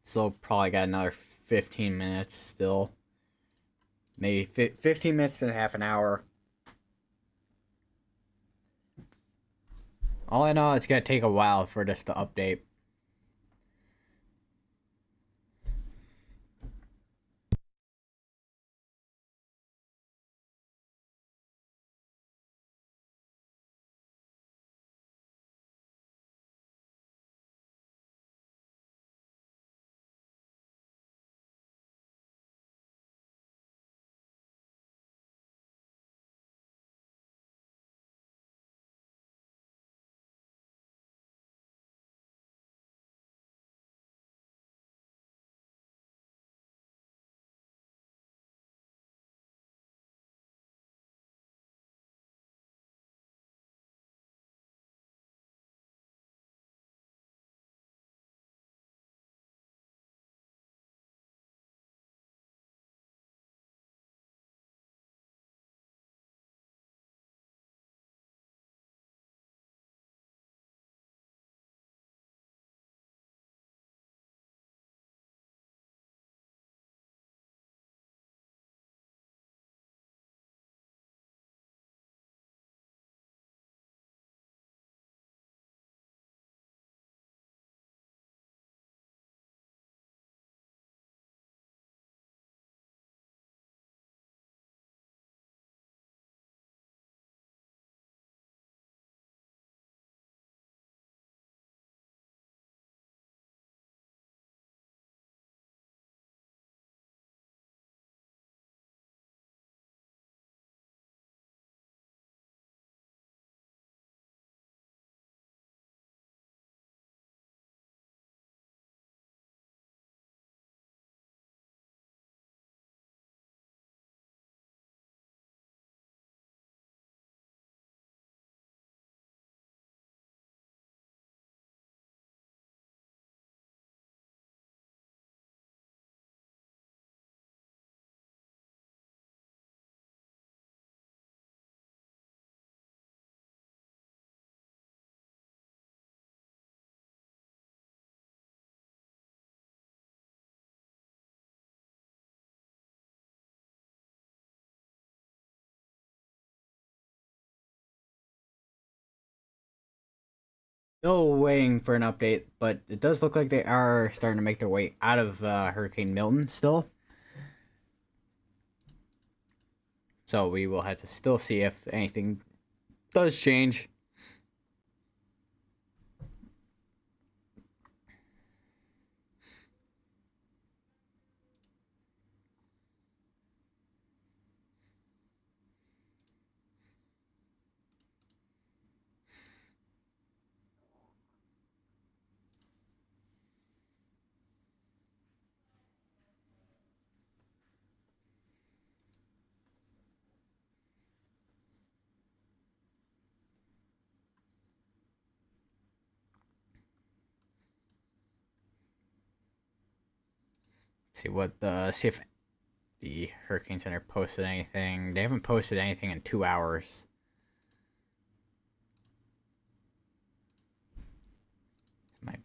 So probably got another 15 minutes still. Maybe 15 minutes and half an hour. All I know, it's going to take a while for this to update. Still waiting for an update, but it does look like they are starting to make their way out of Hurricane Milton still. So we will have to still see if anything does change. See if the Hurricane Center posted anything. They haven't posted anything in 2 hours. My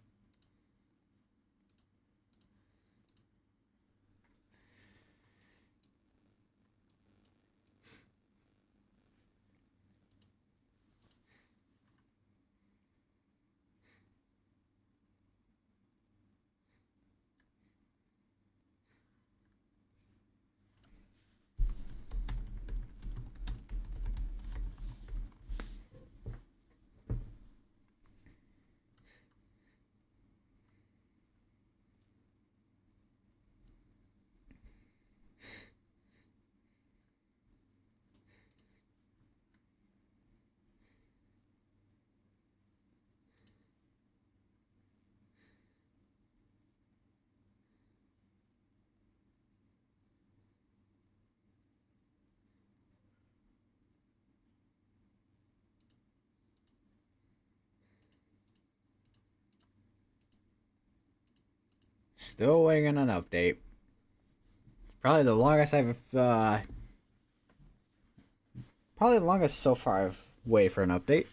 Still waiting on an update. It's probably the longest probably the longest so far I've waited for an update.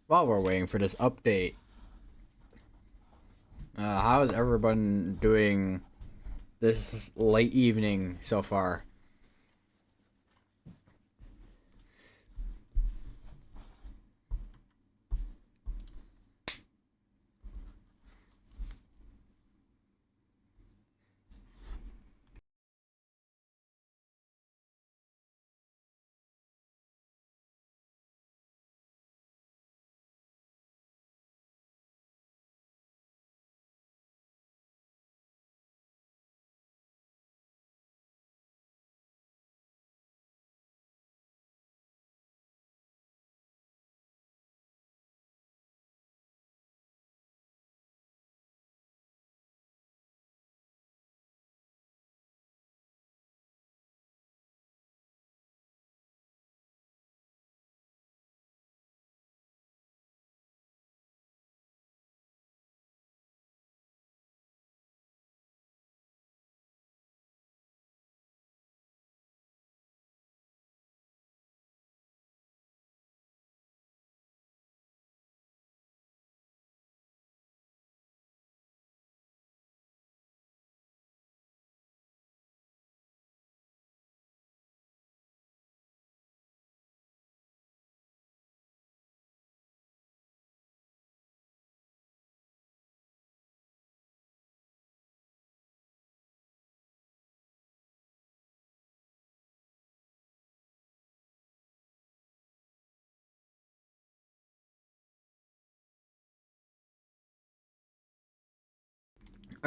While we're waiting for this update, how is everyone doing this late evening so far?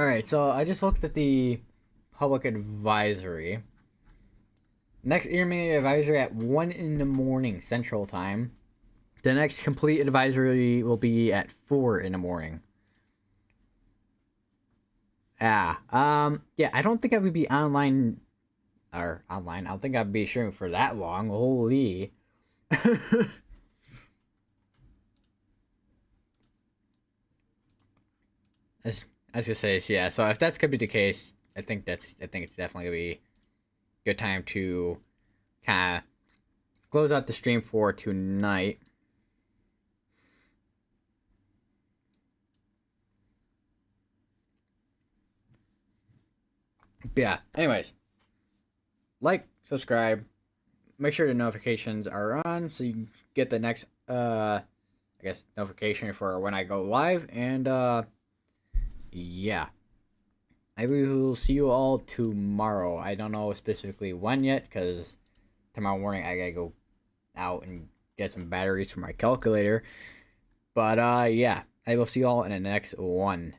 All right, so I just looked at the public advisory. Next intermediate advisory at 1 in the morning Central Time. The next complete advisory will be at 4 in the morning. Yeah. Yeah, I don't think I would be online. Or online. I don't think I'd be streaming for that long. Holy. As I was gonna say, yeah. So if that's gonna be the case, I think it's definitely gonna be a good time to kind of close out the stream for tonight. But yeah. Anyways, like, subscribe, make sure the notifications are on so you can get the next I guess notification for when I go live. And yeah. I will see you all tomorrow. I don't know specifically when yet, because tomorrow morning I gotta go out and get some batteries for my calculator. But yeah, I will see you all in the next one.